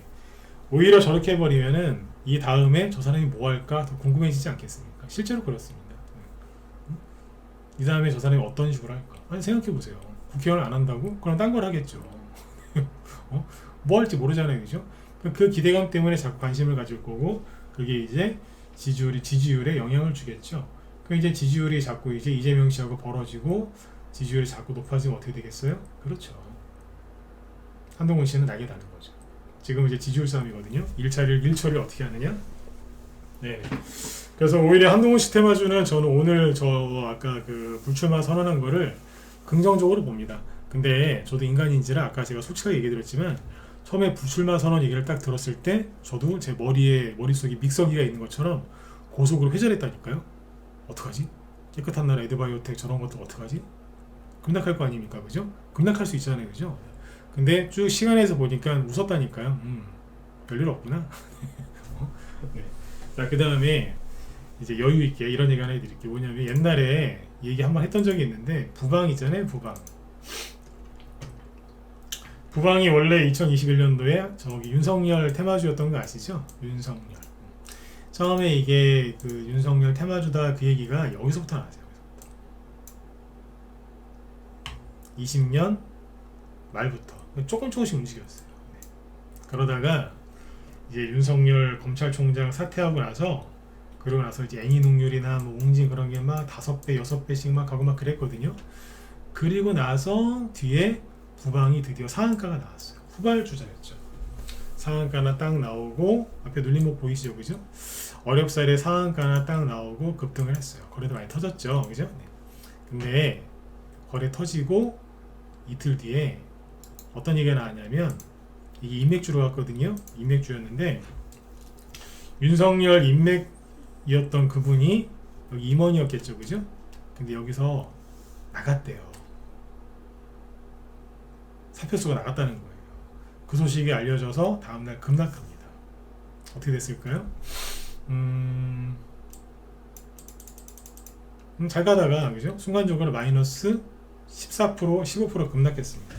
S1: 오히려 저렇게 해버리면은 이 다음에 저 사람이 뭐 할까 더 궁금해지지 않겠습니까? 실제로 그렇습니다. 이 다음에 저 사람이 어떤 식으로 할까? 아니 생각해보세요. 국회의원을 안 한다고? 그럼 딴 걸 하겠죠. 뭐 할지 모르잖아요, 그죠? 그 기대감 때문에 자꾸 관심을 가질 거고 그게 이제 지지율에 영향을 주겠죠. 그 이제 지지율이 자꾸 이제 이재명 씨하고 벌어지고 지지율이 자꾸 높아지면 어떻게 되겠어요? 그렇죠. 한동훈 씨는 날개 다는 거죠. 지금 이제 지지율 싸움이거든요. 일처리를 어떻게 하느냐? 네. 그래서 오히려 한동훈 씨 테마주는 저는 오늘 아까 그 불출마 선언한 거를 긍정적으로 봅니다. 근데 저도 인간인지라 아까 제가 솔직하게 얘기 드렸지만 처음에 불출마 선언 얘기를 딱 들었을 때 저도 제 머릿속에 믹서기가 있는 것처럼 고속으로 회전했다니까요. 어떡하지? 깨끗한 나라 에드바이오텍 저런 것도 어떡하지? 급락할 거 아닙니까? 그죠? 급락할 수 있잖아요. 그죠? 근데 쭉 시간에서 보니까 웃었다니까요. 별일 없구나. 네. 자, 그 다음에 이제 여유 있게 이런 얘기 하나 해드릴게요. 뭐냐면 옛날에 얘기 한번 했던 적이 있는데 부방 있잖아요. 부방이 원래 2021년도에 저기 윤석열 테마주였던 거 아시죠? 윤석열. 처음에 이게 그 윤석열 테마주다 그 얘기가 여기서부터 나왔어요. 20년 말부터 조금씩 움직였어요. 네. 그러다가 이제 윤석열 검찰총장 사퇴하고 나서 그러고 나서 이제 애니농률이나 뭐 웅진 그런 게 막 5배, 6배씩 막 가고 막 그랬거든요. 그리고 나서 뒤에 부방이 드디어 상한가가 나왔어요. 후발주자였죠. 상한가나 딱 나오고 앞에 눌림목 보이시죠, 그죠? 어렵사리 상한가나 딱 나오고 급등을 했어요. 거래도 많이 터졌죠, 그죠? 네. 근데 거래 터지고 이틀 뒤에 어떤 얘기가 나왔냐면 이게 인맥주로 갔거든요. 인맥주였는데 윤석열 인맥이었던 그분이 여기 임원이었겠죠, 그죠? 근데 여기서 나갔대요. 사표수가 나갔다는 거예요. 그 소식이 알려져서 다음날 급락합니다. 어떻게 됐을까요? 잘 가다가 그죠? 순간적으로 마이너스 14%, 15% 급락했습니다.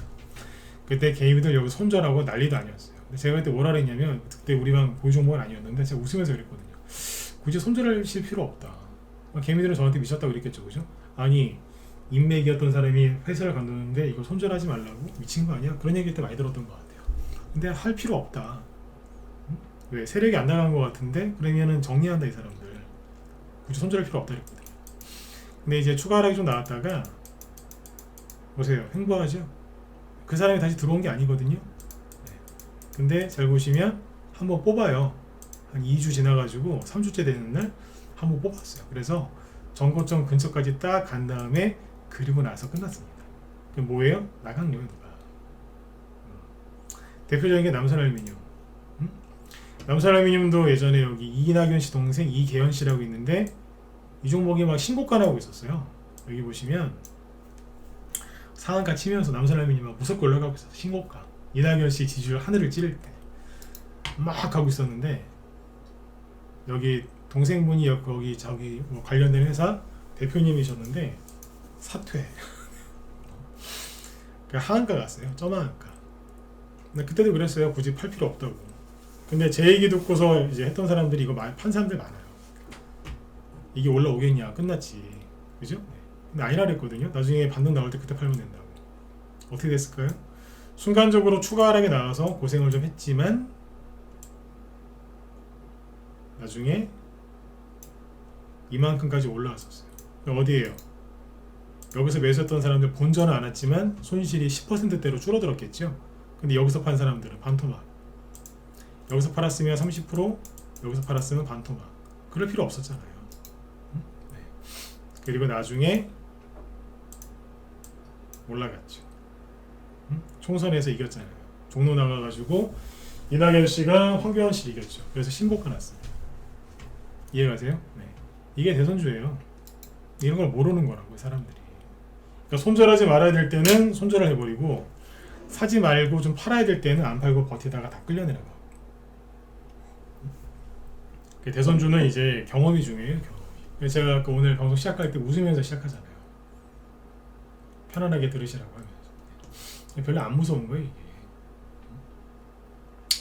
S1: 그때 개미들 여기 손절하고 난리도 아니었어요. 근데 제가 그때 뭐라 그랬냐면 그때 우리 방 보유 종목은 아니었는데 제가 웃으면서 그랬거든요. 굳이 손절하실 필요 없다. 개미들은 저한테 미쳤다고 그랬겠죠, 그죠? 아니 인맥이었던 사람이 회사를 관두는데 이거 손절하지 말라고? 미친 거 아니야? 그런 얘기 때 많이 들었던 것 같아요. 근데 할 필요 없다. 응? 왜? 세력이 안 나간 것 같은데 그러면은 정리한다 이 사람들. 굳이 손절할 필요 없다 그랬거든요. 근데 이제 추가 하락이 좀 나왔다가 보세요. 횡보하죠? 그 사람이 다시 들어온 게 아니거든요. 네. 근데 잘 보시면 한번 뽑아요. 한 2주 지나가지고 3주째 되는 날 한번 뽑았어요. 그래서 전고점 근처까지 딱 간 다음에 그리고 나서 끝났습니다. 그게 뭐예요? 나강요 누가. 대표적인 게 남선알루미늄. 남선알루미늄도 예전에 여기 이낙연 씨 동생 이계현 씨라고 있는데 이 종목이 막 신고가 나오고 있었어요. 여기 보시면 상한가 치면서 남선알루미늄이 막 무섭게 올라가고 있었어요. 신고가. 이낙연 씨 지지율 하늘을 찌를 때 막 가고 있었는데 여기 동생분이 거기 저기 뭐 관련된 회사 대표님이셨는데 사퇴. 그러니까 하한가 갔어요. 점하한가. 근데 그때도 그랬어요. 굳이 팔 필요 없다고. 근데 제 얘기 듣고서 이제 했던 사람들이 이거 판 사람들 많아요. 이게 올라오겠냐? 끝났지. 그죠? 근데 아니라 그랬거든요. 나중에 반등 나올 때 그때 팔면 된다고. 어떻게 됐을까요? 순간적으로 추가 하락이 나와서 고생을 좀 했지만 나중에 이만큼까지 올라왔었어요. 어디에요? 여기서 매수했던 사람들 본전은 안 왔지만 손실이 10%대로 줄어들었겠죠. 근데 여기서 판 사람들은 반토막. 여기서 팔았으면 30%, 여기서 팔았으면 반토막. 그럴 필요 없었잖아요. 네. 그리고 나중에 올라갔죠. 총선에서 이겼잖아요. 종로 나가가지고 이낙연 씨가 황교안 씨 이겼죠. 그래서 신고가 났습니다. 이해가세요? 네. 이게 대선주예요. 이런 걸 모르는 거라고요, 사람들이. 그러니까 손절하지 말아야 될 때는 손절을 해버리고 사지 말고 좀 팔아야 될 때는 안 팔고 버티다가 다 끌려내는 거. 대선주는 이제 경험이 중요해요, 경험이. 제가 아까 오늘 방송 시작할 때 웃으면서 시작하잖아요. 편안하게 들으시라고 하면서. 별로 안 무서운 거예요, 이게.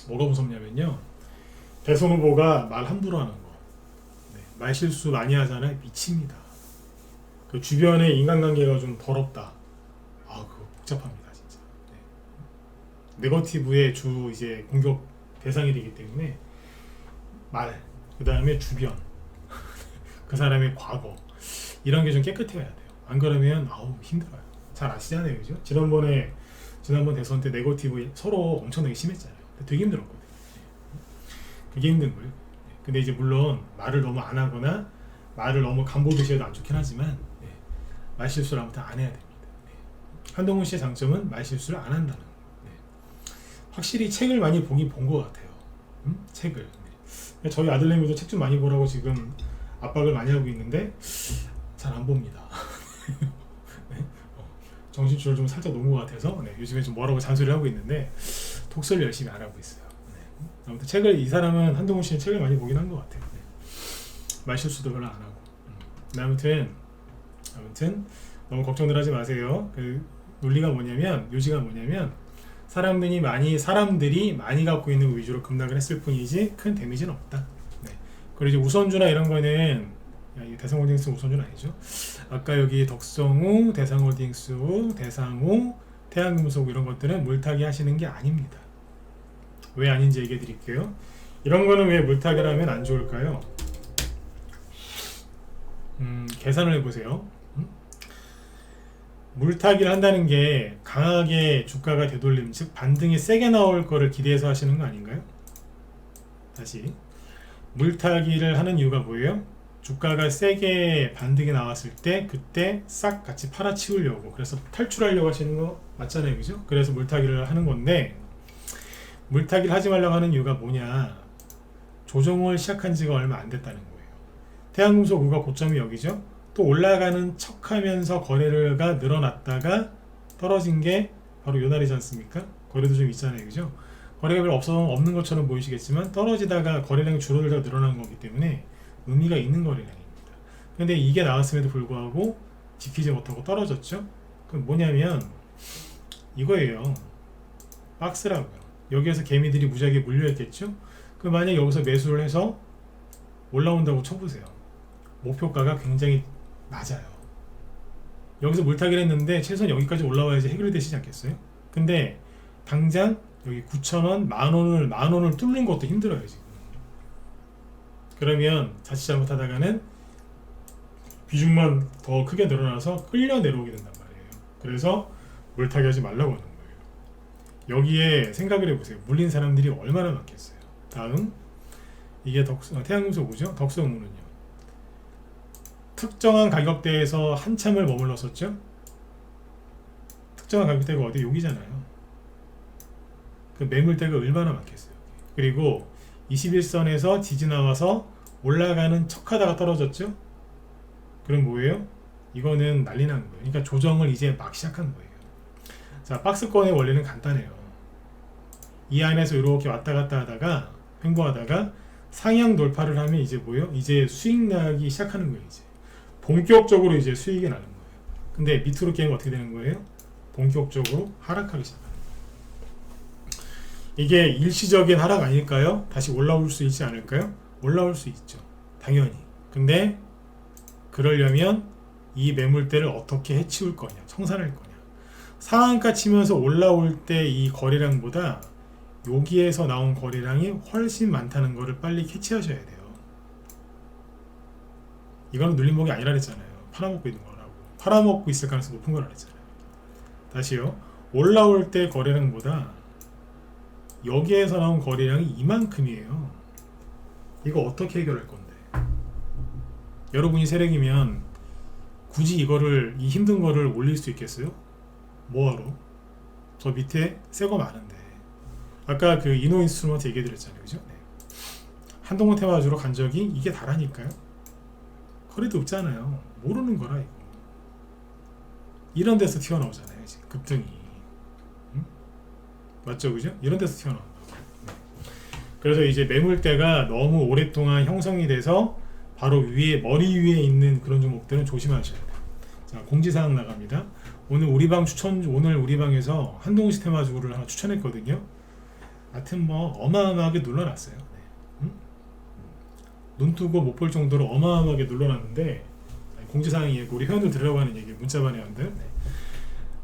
S1: 뭐가 무섭냐면요. 대선 후보가 말 함부로 하는 거. 네, 말 실수 많이 하잖아요. 미칩니다. 그 주변에 인간관계가 좀 더럽다. 아, 그거 복잡합니다, 진짜. 네. 네거티브의 주 이제 공격 대상이 되기 때문에 말, 그 다음에 주변, 그 사람의 과거 이런 게 좀 깨끗해야 돼요. 안 그러면 아우 힘들어요. 잘 아시잖아요, 그죠? 지난번 대선 때 네거티브 서로 엄청나게 심했잖아요. 되게 힘들었거든요. 그게 힘든 거예요. 근데 이제 물론 말을 너무 안 하거나 말을 너무 간보듯이 해도 안 좋긴 하지만 말 실수를 아무튼 안 해야 됩니다. 한동훈 씨의 장점은 말 실수를 안 한다는 거. 확실히 책을 많이 본 것 같아요. 책을. 저희 아들내미도 책 좀 많이 보라고 지금 압박을 많이 하고 있는데 잘 안 봅니다. 네? 정신줄을 좀 살짝 놓은 것 같아서 요즘에 좀 뭐라고 잔소리를 하고 있는데 독서를 열심히 안 하고 있어요. 아무튼 책을 이 사람은 한동훈 씨는 책을 많이 보긴 한 것 같아요. 네. 말 실수도 별로 안 하고. 아무튼 너무 걱정들 하지 마세요. 그 논리가 뭐냐면 요지가 뭐냐면 사람들이 많이 갖고 있는 거 위주로 급락을 했을 뿐이지 큰 데미지는 없다. 네. 그리고 이제 우선주나 이런 거는 이 대상홀딩스 우선주는 아니죠. 아까 여기 덕성우, 대상홀딩스, 대상호, 태양금속 이런 것들은 물타기 하시는 게 아닙니다. 왜 아닌지 얘기해 드릴게요. 이런 거는 왜 물타기를 하면 안 좋을까요? 계산을 해보세요. 물타기를 한다는 게 강하게 주가가 되돌림, 즉 반등이 세게 나올 거를 기대해서 하시는 거 아닌가요? 다시 물타기를 하는 이유가 뭐예요? 주가가 세게 반등이 나왔을 때 그때 싹 같이 팔아치우려고, 그래서 탈출하려고 하시는 거 맞잖아요, 그죠? 그래서 물타기를 하는 건데, 물타기를 하지 말라고 하는 이유가 뭐냐, 조정을 시작한 지가 얼마 안 됐다는 거예요. 태양금속 우가 고점이 여기죠. 또 올라가는 척하면서 거래가 늘어났다가 떨어진 게 바로 요 날이지 않습니까? 거래도 좀 있잖아요, 그죠? 거래가 별로 없는 것처럼 보이시겠지만 떨어지다가 거래량이 줄어들다가 늘어난 거기 때문에 의미가 있는 거래량입니다. 근데 이게 나왔음에도 불구하고 지키지 못하고 떨어졌죠? 그럼 뭐냐면 이거예요. 박스라고요. 여기에서 개미들이 무지하게 물려있겠죠? 그럼 만약 여기서 매수를 해서 올라온다고 쳐보세요. 목표가가 굉장히 낮아요. 여기서 물타기를 했는데 최소한 여기까지 올라와야지 해결되시지 않겠어요? 근데 당장 여기 9,000원, 만원을 뚫는 것도 힘들어요 지금. 그러면 자칫 잘못하다가는 비중만 더 크게 늘어나서 끌려 내려오게 된단 말이에요. 그래서 물타기 하지 말라고 하는 거예요. 여기에 생각을 해보세요. 물린 사람들이 얼마나 많겠어요. 다음, 이게 태양금속 우죠? 덕성우는요. 특정한 가격대에서 한참을 머물렀었죠. 특정한 가격대가 어디? 여기잖아요. 그 매물대가 얼마나 많겠어요. 그리고 21선에서 지지 나와서 올라가는 척하다가 떨어졌죠. 그럼 뭐예요? 이거는 난리 난 거예요. 그러니까 조정을 이제 막 시작한 거예요. 자, 박스권의 원리는 간단해요. 이 안에서 이렇게 왔다 갔다 하다가 횡보하다가 상향 돌파를 하면 이제 뭐예요? 이제 수익 나기 시작하는 거예요. 이제 본격적으로 이제 수익이 나는 거예요. 근데 밑으로 깨면 어떻게 되는 거예요? 본격적으로 하락하기 시작하는 거예요. 이게 일시적인 하락 아닐까요? 다시 올라올 수 있지 않을까요? 올라올 수 있죠. 당연히. 근데 그러려면 이 매물대를 어떻게 해치울 거냐, 청산할 거냐. 상한가 치면서 올라올 때 이 거래량보다 여기에서 나온 거래량이 훨씬 많다는 거를 빨리 캐치하셔야 돼요. 이거는 눌림목이 아니라 그랬잖아요. 팔아먹고 있는 거라고. 팔아먹고 있을 가능성이 높은 거라 그랬잖아요. 다시요. 올라올 때 거래량보다 여기에서 나온 거래량이 이만큼이에요. 이거 어떻게 해결할 건데? 여러분이 세력이면 굳이 이거를, 이 힘든 거를 올릴 수 있겠어요? 뭐하러? 저 밑에 새 거 많은데. 아까 그 이노인스트루먼트 얘기 드렸잖아요, 그죠? 네. 한동훈 테마주로 간 적이 이게 다라니까요. 거래도 없잖아요. 모르는 거라 이거. 이런 데서 튀어나오잖아요, 지금 급등이. 응? 맞죠, 그죠? 이런 데서 튀어나온다고. 네. 그래서 이제 매물대가 너무 오랫동안 형성이 돼서 바로 위에, 머리 위에 있는 그런 종목들은 조심하셔야 돼요. 자, 공지사항 나갑니다. 오늘 우리 방에서 한동훈 씨 테마주를 하나 추천했거든요. 하여튼 뭐 어마어마하게 눌러놨어요. 네. 응? 눈 뜨고 못 볼 정도로 어마어마하게 눌러놨는데, 공지사항이 우리 회원들 들으라고 하는 얘기, 문자반 회원들. 네.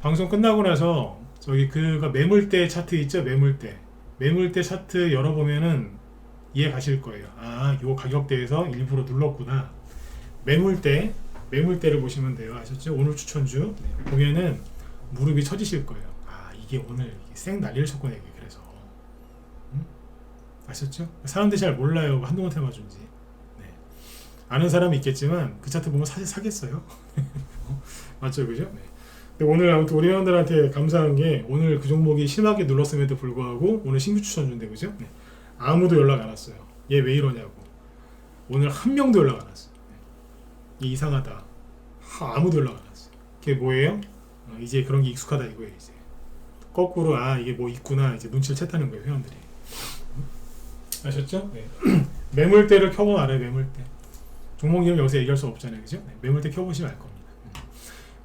S1: 방송 끝나고 나서 저기 그거 매물대 차트 있죠? 매물대 차트 열어보면은 이해 가실 거예요. 아, 요 가격대에서 일부러 눌렀구나. 매물대를 보시면 돼요. 아셨죠? 오늘 추천주. 네. 보면은 무릎이 처지실 거예요. 아, 이게 오늘 쌩 난리를 쳤구나, 이게. 그래서. 응? 아셨죠? 사람들이 잘 몰라요. 한동훈 테마주인지. 네. 아는 사람이 있겠지만 그 차트 보면 사실 사겠어요. 맞죠? 그죠? 네. 근데 오늘 아무튼 우리 회원들한테 감사한 게, 오늘 그 종목이 심하게 눌렀음에도 불구하고 오늘 신규 추천주인데, 그죠? 네. 아무도 연락 안 왔어요. 얘 왜 이러냐고. 오늘 한 명도 연락 안 왔어요. 네. 이상하다. 아무도 연락 안 왔어요. 그게 뭐예요? 이제 그런 게 익숙하다 이거예요. 이제 거꾸로, 아, 이게 뭐 있구나, 이제 눈치를 챘다는 거예요, 회원들이. 아셨죠? 네. 매물대를 켜고 알아요. 매물대. 종목 이름 여기서 얘기할 수 없잖아요, 그죠? 네. 매물대 켜보시면 알 겁니다.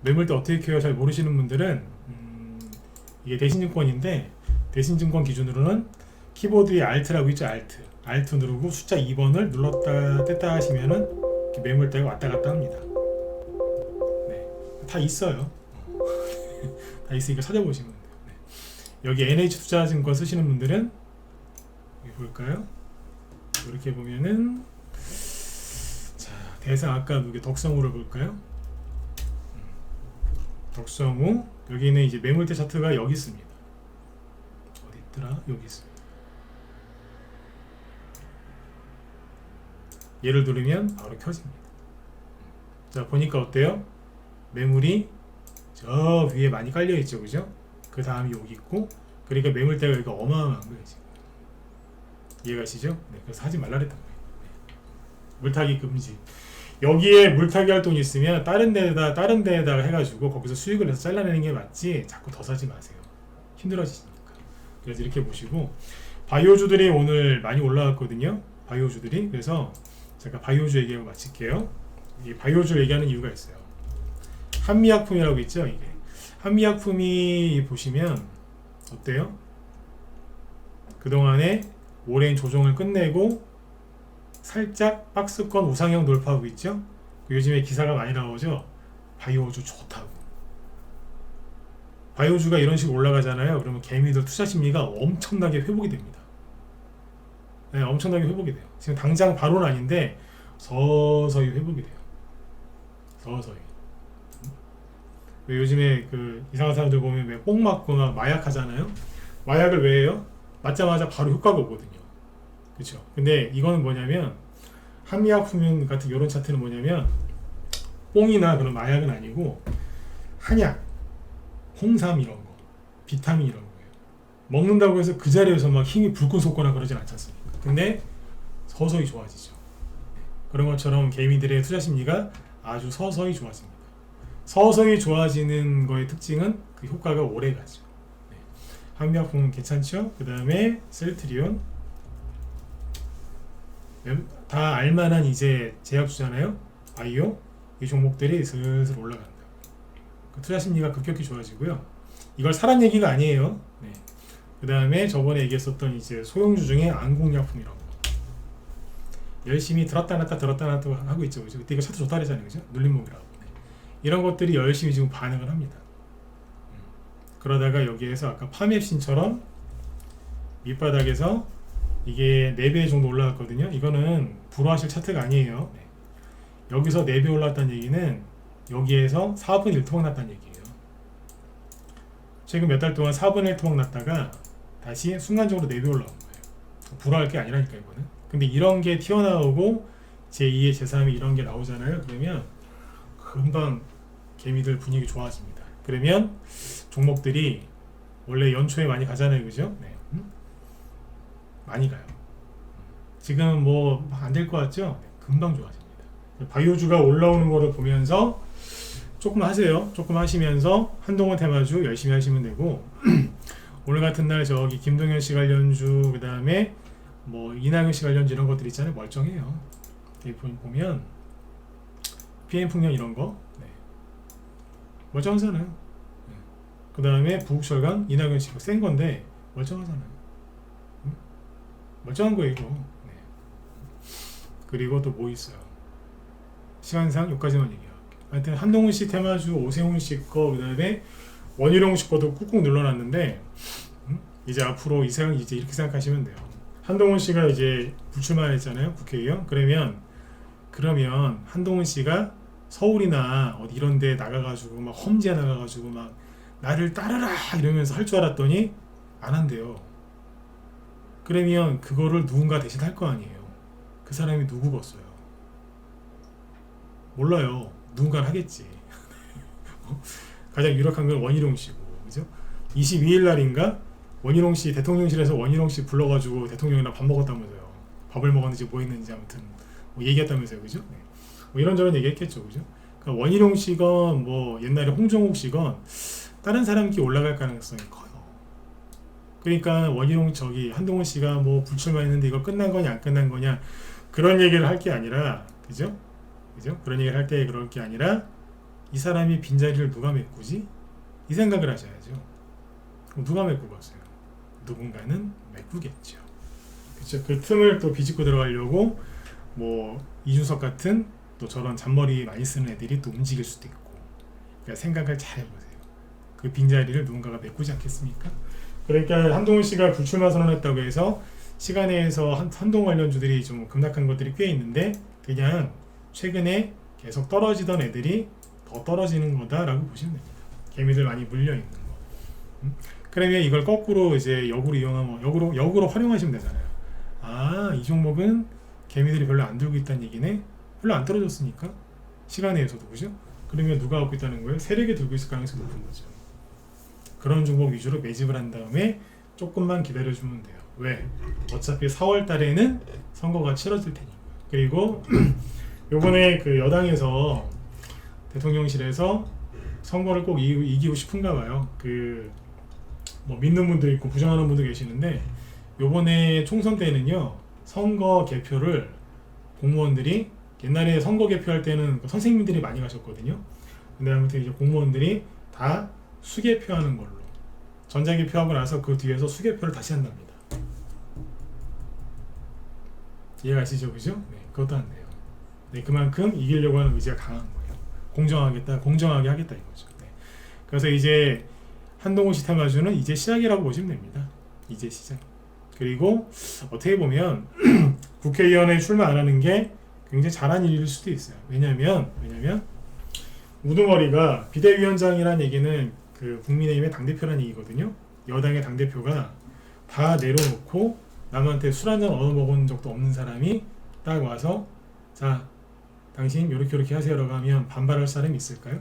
S1: 매물대 어떻게 켜요? 잘 모르시는 분들은 이게 대신증권인데 대신증권 기준으로는 키보드에 Alt라고 있죠, Alt 누르고 숫자 2번을 눌렀다 뗐다 하시면은 이렇게 매물대가 왔다 갔다 합니다. 네. 다 있어요. 다 있으니까 찾아보시면 돼요. 네. 여기 NH투자증권 쓰시는 분들은 여기 볼까요? 이렇게 보면은 자, 대상 아까 누구 덕성우를 볼까요? 덕성우 여기는 이제 매물대 차트가 여기 있습니다. 어디 있더라? 여기 있습니다. 얘를 누르면 바로 켜집니다. 자, 보니까 어때요? 매물이 저 위에 많이 깔려 있죠, 그죠? 그 다음이 여기 있고, 그러니까 매물대가 여기가 어마어마한 거예요, 지금. 이해가시죠? 네, 그래서 하지 말라 그랬던 거예요. 네. 물타기 금지. 여기에 물타기 활동이 있으면 다른 데에다가 해가지고 거기서 수익을 내서 잘라내는 게 맞지, 자꾸 더 사지 마세요. 힘들어지시니까. 그래서 이렇게 보시고, 바이오주들이 오늘 많이 올라왔거든요. 바이오주들이. 그래서 제가 바이오주 얘기하고 마칠게요. 이 바이오주 얘기하는 이유가 있어요. 한미약품이라고 있죠, 이게. 한미약품이 보시면 어때요? 그동안에 오랜 조정을 끝내고 살짝 박스권 우상향 돌파하고 있죠. 요즘에 기사가 많이 나오죠. 바이오주 좋다고. 바이오주가 이런 식으로 올라가잖아요. 그러면 개미들 투자 심리가 엄청나게 회복이 됩니다. 네, 엄청나게 회복이 돼요. 지금 당장 바로는 아닌데 서서히 회복이 돼요. 서서히. 요즘에 그 이상한 사람들 보면 왜 뽕 맞고 막 마약 하잖아요. 마약을 왜 해요? 맞자마자 바로 효과가 오거든요. 그렇죠. 근데 이거는 뭐냐면 한미약품 같은 이런 차트는 뭐냐면 뽕이나 그런 마약은 아니고 한약, 홍삼 이런 거, 비타민 이런 거예요. 먹는다고 해서 그 자리에서 막 힘이 불끈 솟거나 그러진 않지 않습니까? 근데 서서히 좋아지죠. 그런 것처럼 개미들의 투자 심리가 아주 서서히 좋아집니다. 서서히 좋아지는 거의 특징은 그 효과가 오래 가죠. 네. 한미약품은 괜찮죠? 그 다음에 셀트리온 다 알만한 이제 제약주잖아요. 바이오 이 종목들이 슬슬 올라간다. 그 투자 심리가 급격히 좋아지고요. 이걸 사란 얘기가 아니에요. 네. 그 다음에 저번에 얘기했었던 이제 소형주 중에 안국약품이라고 열심히 들었다 놨다 하고 있죠. 그죠? 그때 이거 차트 좋다 그랬잖아요. 그죠? 눌림목이라고. 네. 이런 것들이 열심히 지금 반응을 합니다. 그러다가 여기에서 아까 파맵신처럼 밑바닥에서 이게 4배 정도 올라갔거든요. 이거는 불허하실 차트가 아니에요. 네. 여기서 4배 올랐다는 얘기는 여기에서 4분의 1 토막 났다는 얘기예요. 최근 몇 달 동안 4분의 1 토막 났다가 다시 순간적으로 4배 올라온 거예요. 불허할 게 아니라니까 이거는. 근데 이런 게 튀어나오고 제2의 제3의 이런 게 나오잖아요. 그러면 금방 개미들 분위기 좋아집니다. 그러면 종목들이 원래 연초에 많이 가잖아요. 그죠? 네. 많이 가요. 지금 뭐 안 될 것 같죠? 네. 금방 좋아집니다. 바이오주가 올라오는 거를 보면서 조금 하세요. 조금 하시면서 한동훈 테마주 열심히 하시면 되고 오늘 같은 날 저기 김동현 씨 관련주 그 다음에 뭐 이낙연 씨 관련주 이런 것들 있잖아요. 멀쩡해요. 여기 보면 PM풍력 이런 거 네. 멀쩡하잖아요. 네. 그 다음에 부국철강 이낙연 씨가 센 건데 멀쩡하잖아요. 멀쩡한 거예요 이거. 네. 그리고 또 뭐 있어요? 시간상 여기까지만 얘기할게요. 하여튼 한동훈 씨 테마주, 오세훈 씨 거, 그 다음에 원희룡 씨 거도 꾹꾹 눌러놨는데 이제 앞으로 이 세상 이제 이렇게 생각하시면 돼요. 한동훈 씨가 이제 불출마했잖아요 국회의원. 그러면 한동훈 씨가 서울이나 어디 이런 데 나가가지고 막 험지에 나가가지고 막 나를 따르라 이러면서 할 줄 알았더니 안 한대요. 그러면 그거를 누군가 대신 할 거 아니에요. 그 사람이 누구겠어요? 몰라요. 누군가는 하겠지. 가장 유력한 건 원희룡 씨고, 그죠? 22일 날인가 원희룡 씨 대통령실에서 원희룡 씨 불러가지고 대통령이랑 밥 먹었다면서요. 밥을 먹었는지 뭐 했는지 아무튼 뭐 얘기했다면서요, 그죠? 네. 뭐 이런저런 얘기했겠죠, 그죠? 그러니까 원희룡 씨건 뭐 옛날에 홍정욱 씨건 다른 사람끼리 올라갈 가능성이 커요. 그러니까 원희룡 한동훈 씨가 뭐 불출마했는데 이거 끝난 거냐 안 끝난 거냐 그런 얘기를 할 게 아니라 그죠? 그런 얘기를 할 때 그럴 게 아니라 이 사람이 빈자리를 누가 메꾸지? 이 생각을 하셔야죠. 그럼 누가 메꾸겠어요? 누군가는 메꾸겠죠. 그렇죠? 그 틈을 또 비집고 들어가려고 뭐 이준석 같은 또 저런 잔머리 많이 쓰는 애들이 또 움직일 수도 있고. 그러니까 생각을 잘 해보세요. 그 빈자리를 누군가가 메꾸지 않겠습니까? 그러니까 한동훈 씨가 불출마 선언했다고 해서 시간에서 한동훈 관련주들이 좀 급락한 것들이 꽤 있는데 그냥 최근에 계속 떨어지던 애들이 더 떨어지는 거다라고 보시면 됩니다. 개미들 많이 물려 있는 거. 그러면 이걸 거꾸로 이제 역으로 이용하면 역으로 활용하시면 되잖아요. 아, 이 종목은 개미들이 별로 안 들고 있다는 얘기네. 별로 안 떨어졌으니까 시간에서도 그죠? 그러면 누가 갖고 있다는 거예요? 세력이 들고 있을 가능성이 높은 거죠. 그런 종목 위주로 매집을 한 다음에 조금만 기다려주면 돼요. 왜? 어차피 4월 달에는 선거가 치러질 테니까. 그리고 요번에 그 여당에서 대통령실에서 선거를 꼭 이기고 싶은가 봐요. 뭐 믿는 분도 있고 부정하는 분도 계시는데 요번에 총선 때는요 선거 개표를 공무원들이 옛날에 선거 개표할 때는 선생님들이 많이 가셨거든요. 근데 아무튼 이제 공무원들이 다 수개표하는 걸로 전자개표하고 나서 그 뒤에서 수개표를 다시 한답니다. 이해가시죠? 그죠? 네, 그것도 안 돼요. 네, 그만큼 이기려고 하는 의지가 강한 거예요. 공정하게 하겠다 이거죠. 네. 그래서 이제 한동훈 씨 테마주는 이제 시작이라고 보시면 됩니다. 이제 시작. 그리고 어떻게 보면 국회의원에 출마 안 하는 게 굉장히 잘한 일일 수도 있어요. 왜냐면 우두머리가 비대위원장이라는 얘기는 그 국민의힘의 당대표라는 얘기거든요. 여당의 당대표가 다 내려놓고 남한테 술 한잔 얻어먹은 적도 없는 사람이 딱 와서 자 당신 요렇게 하세요라고 하면 반발할 사람이 있을까요?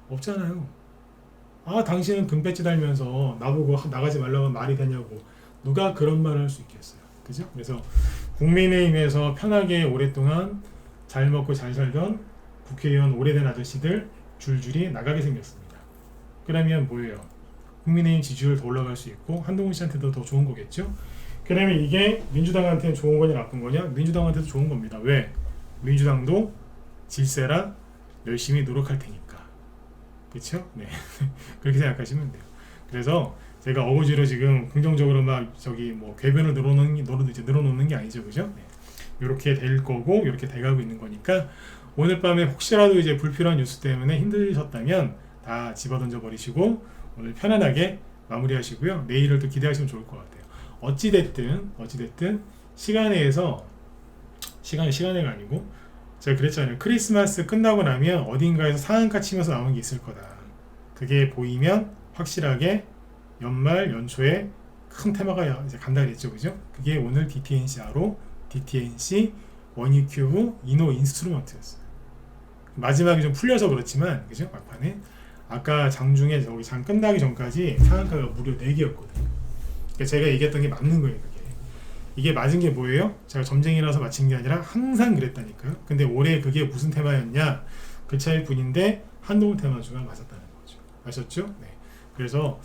S1: 없잖아요. 아 당신은 금배지 달면서 나보고 나가지 말라고 하면 말이 되냐고 누가 그런 말을 할 수 있겠어요. 그죠? 그래서 국민의힘에서 편하게 오랫동안 잘 먹고 잘 살던 국회의원 오래된 아저씨들 줄줄이 나가게 생겼습니다. 그러면 뭐예요? 국민의힘 지지율 더 올라갈 수 있고 한동훈 씨한테도 더 좋은 거겠죠? 그러면 이게 민주당한테는 좋은 거냐 나쁜 거냐? 민주당한테도 좋은 겁니다. 왜? 민주당도 질세라 열심히 노력할 테니까. 그렇죠? 네. 그렇게 생각하시면 돼요. 그래서 제가 어거지로 지금 긍정적으로 뭐 궤변을 늘어놓는 게 아니죠, 그죠? 네. 이렇게 될 거고 이렇게 돼가고 있는 거니까 오늘 밤에 혹시라도 이제 불필요한 뉴스 때문에 힘드셨다면 다 집어던져 버리시고 오늘 편안하게 마무리하시고요. 내일을 또 기대하시면 좋을 것 같아요. 어찌됐든 시간에가 아니고 제가 그랬잖아요. 크리스마스 끝나고 나면 어딘가에서 상한가 치면서 나오는 게 있을 거다. 그게 보이면 확실하게 연말 연초에 큰 테마가 이제 간다 그랬죠, 그죠? 그게 오늘 DTNC로 DTNC 원유큐브 이노 인스트루먼트였어요. 마지막에 좀 풀려서 그렇지만 그죠? 막판에 아까 장중에 장 끝나기 전까지 상한가가 무려 4개였거든요. 그러니까 제가 얘기했던 게 맞는 거예요. 이게 맞은 게 뭐예요? 제가 점쟁이라서 맞힌 게 아니라 항상 그랬다니까요. 근데 올해 그게 무슨 테마였냐? 그 차일 뿐인데 한동훈 테마주가 맞았다는 거죠. 아셨죠? 네. 그래서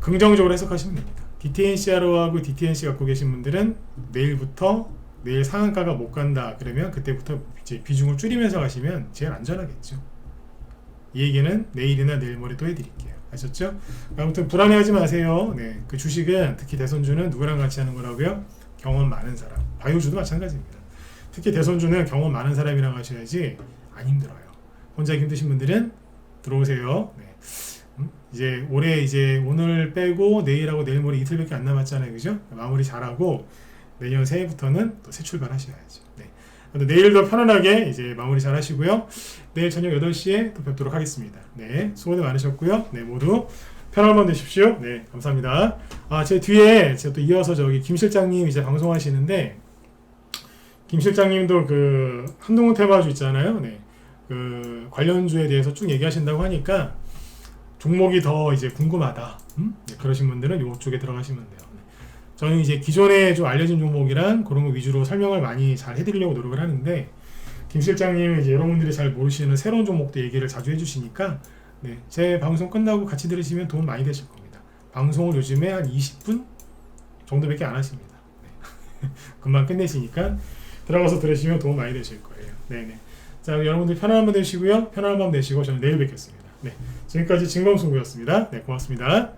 S1: 긍정적으로 해석하시면 됩니다. DTNC하고 DTNC 갖고 계신 분들은 내일 상한가가 못 간다 그러면 그때부터 이제 비중을 줄이면서 가시면 제일 안전하겠죠. 이 얘기는 내일이나 내일 모레 또 해드릴게요. 아셨죠? 아무튼 불안해하지 마세요. 네, 그 주식은 특히 대선주는 누구랑 같이 하는 거라고요? 경험 많은 사람. 바이오주도 마찬가지입니다. 특히 대선주는 경험 많은 사람이랑 하셔야지 안 힘들어요. 혼자 힘드신 분들은 들어오세요. 네. 이제 올해 이제 오늘 빼고 내일하고 내일 모레 이틀밖에 안 남았잖아요, 그죠? 마무리 잘하고 내년 새해부터는 또 새 출발하셔야죠. 네. 내일도 편안하게 이제 마무리 잘 하시고요. 내일 저녁 8시에 또 뵙도록 하겠습니다. 네, 수고들 많으셨고요. 네, 모두 편안한 밤 되십시오. 네, 감사합니다. 제 뒤에 제가 또 이어서 김 실장님 이제 방송하시는데 김 실장님도 그 한동훈 테마주 있잖아요. 네, 그 관련주에 대해서 쭉 얘기하신다고 하니까 종목이 더 이제 궁금하다. 네, 그러신 분들은 이쪽에 들어가시면 돼요. 네. 저는 이제 기존에 좀 알려진 종목이랑 그런 거 위주로 설명을 많이 잘 해드리려고 노력을 하는데 김 실장님은 이제 여러분들이 잘 모르시는 새로운 종목도 얘기를 자주 해주시니까 네, 제 방송 끝나고 같이 들으시면 도움 많이 되실 겁니다. 방송을 요즘에 한 20분 정도밖에 안 하십니다. 네. 금방 끝내시니까 들어가서 들으시면 도움 많이 되실 거예요. 네네. 자, 여러분들 편안한 밤 되시고요. 편안한 밤 되시고 저는 내일 뵙겠습니다. 네. 지금까지 진검승부였습니다. 네, 고맙습니다.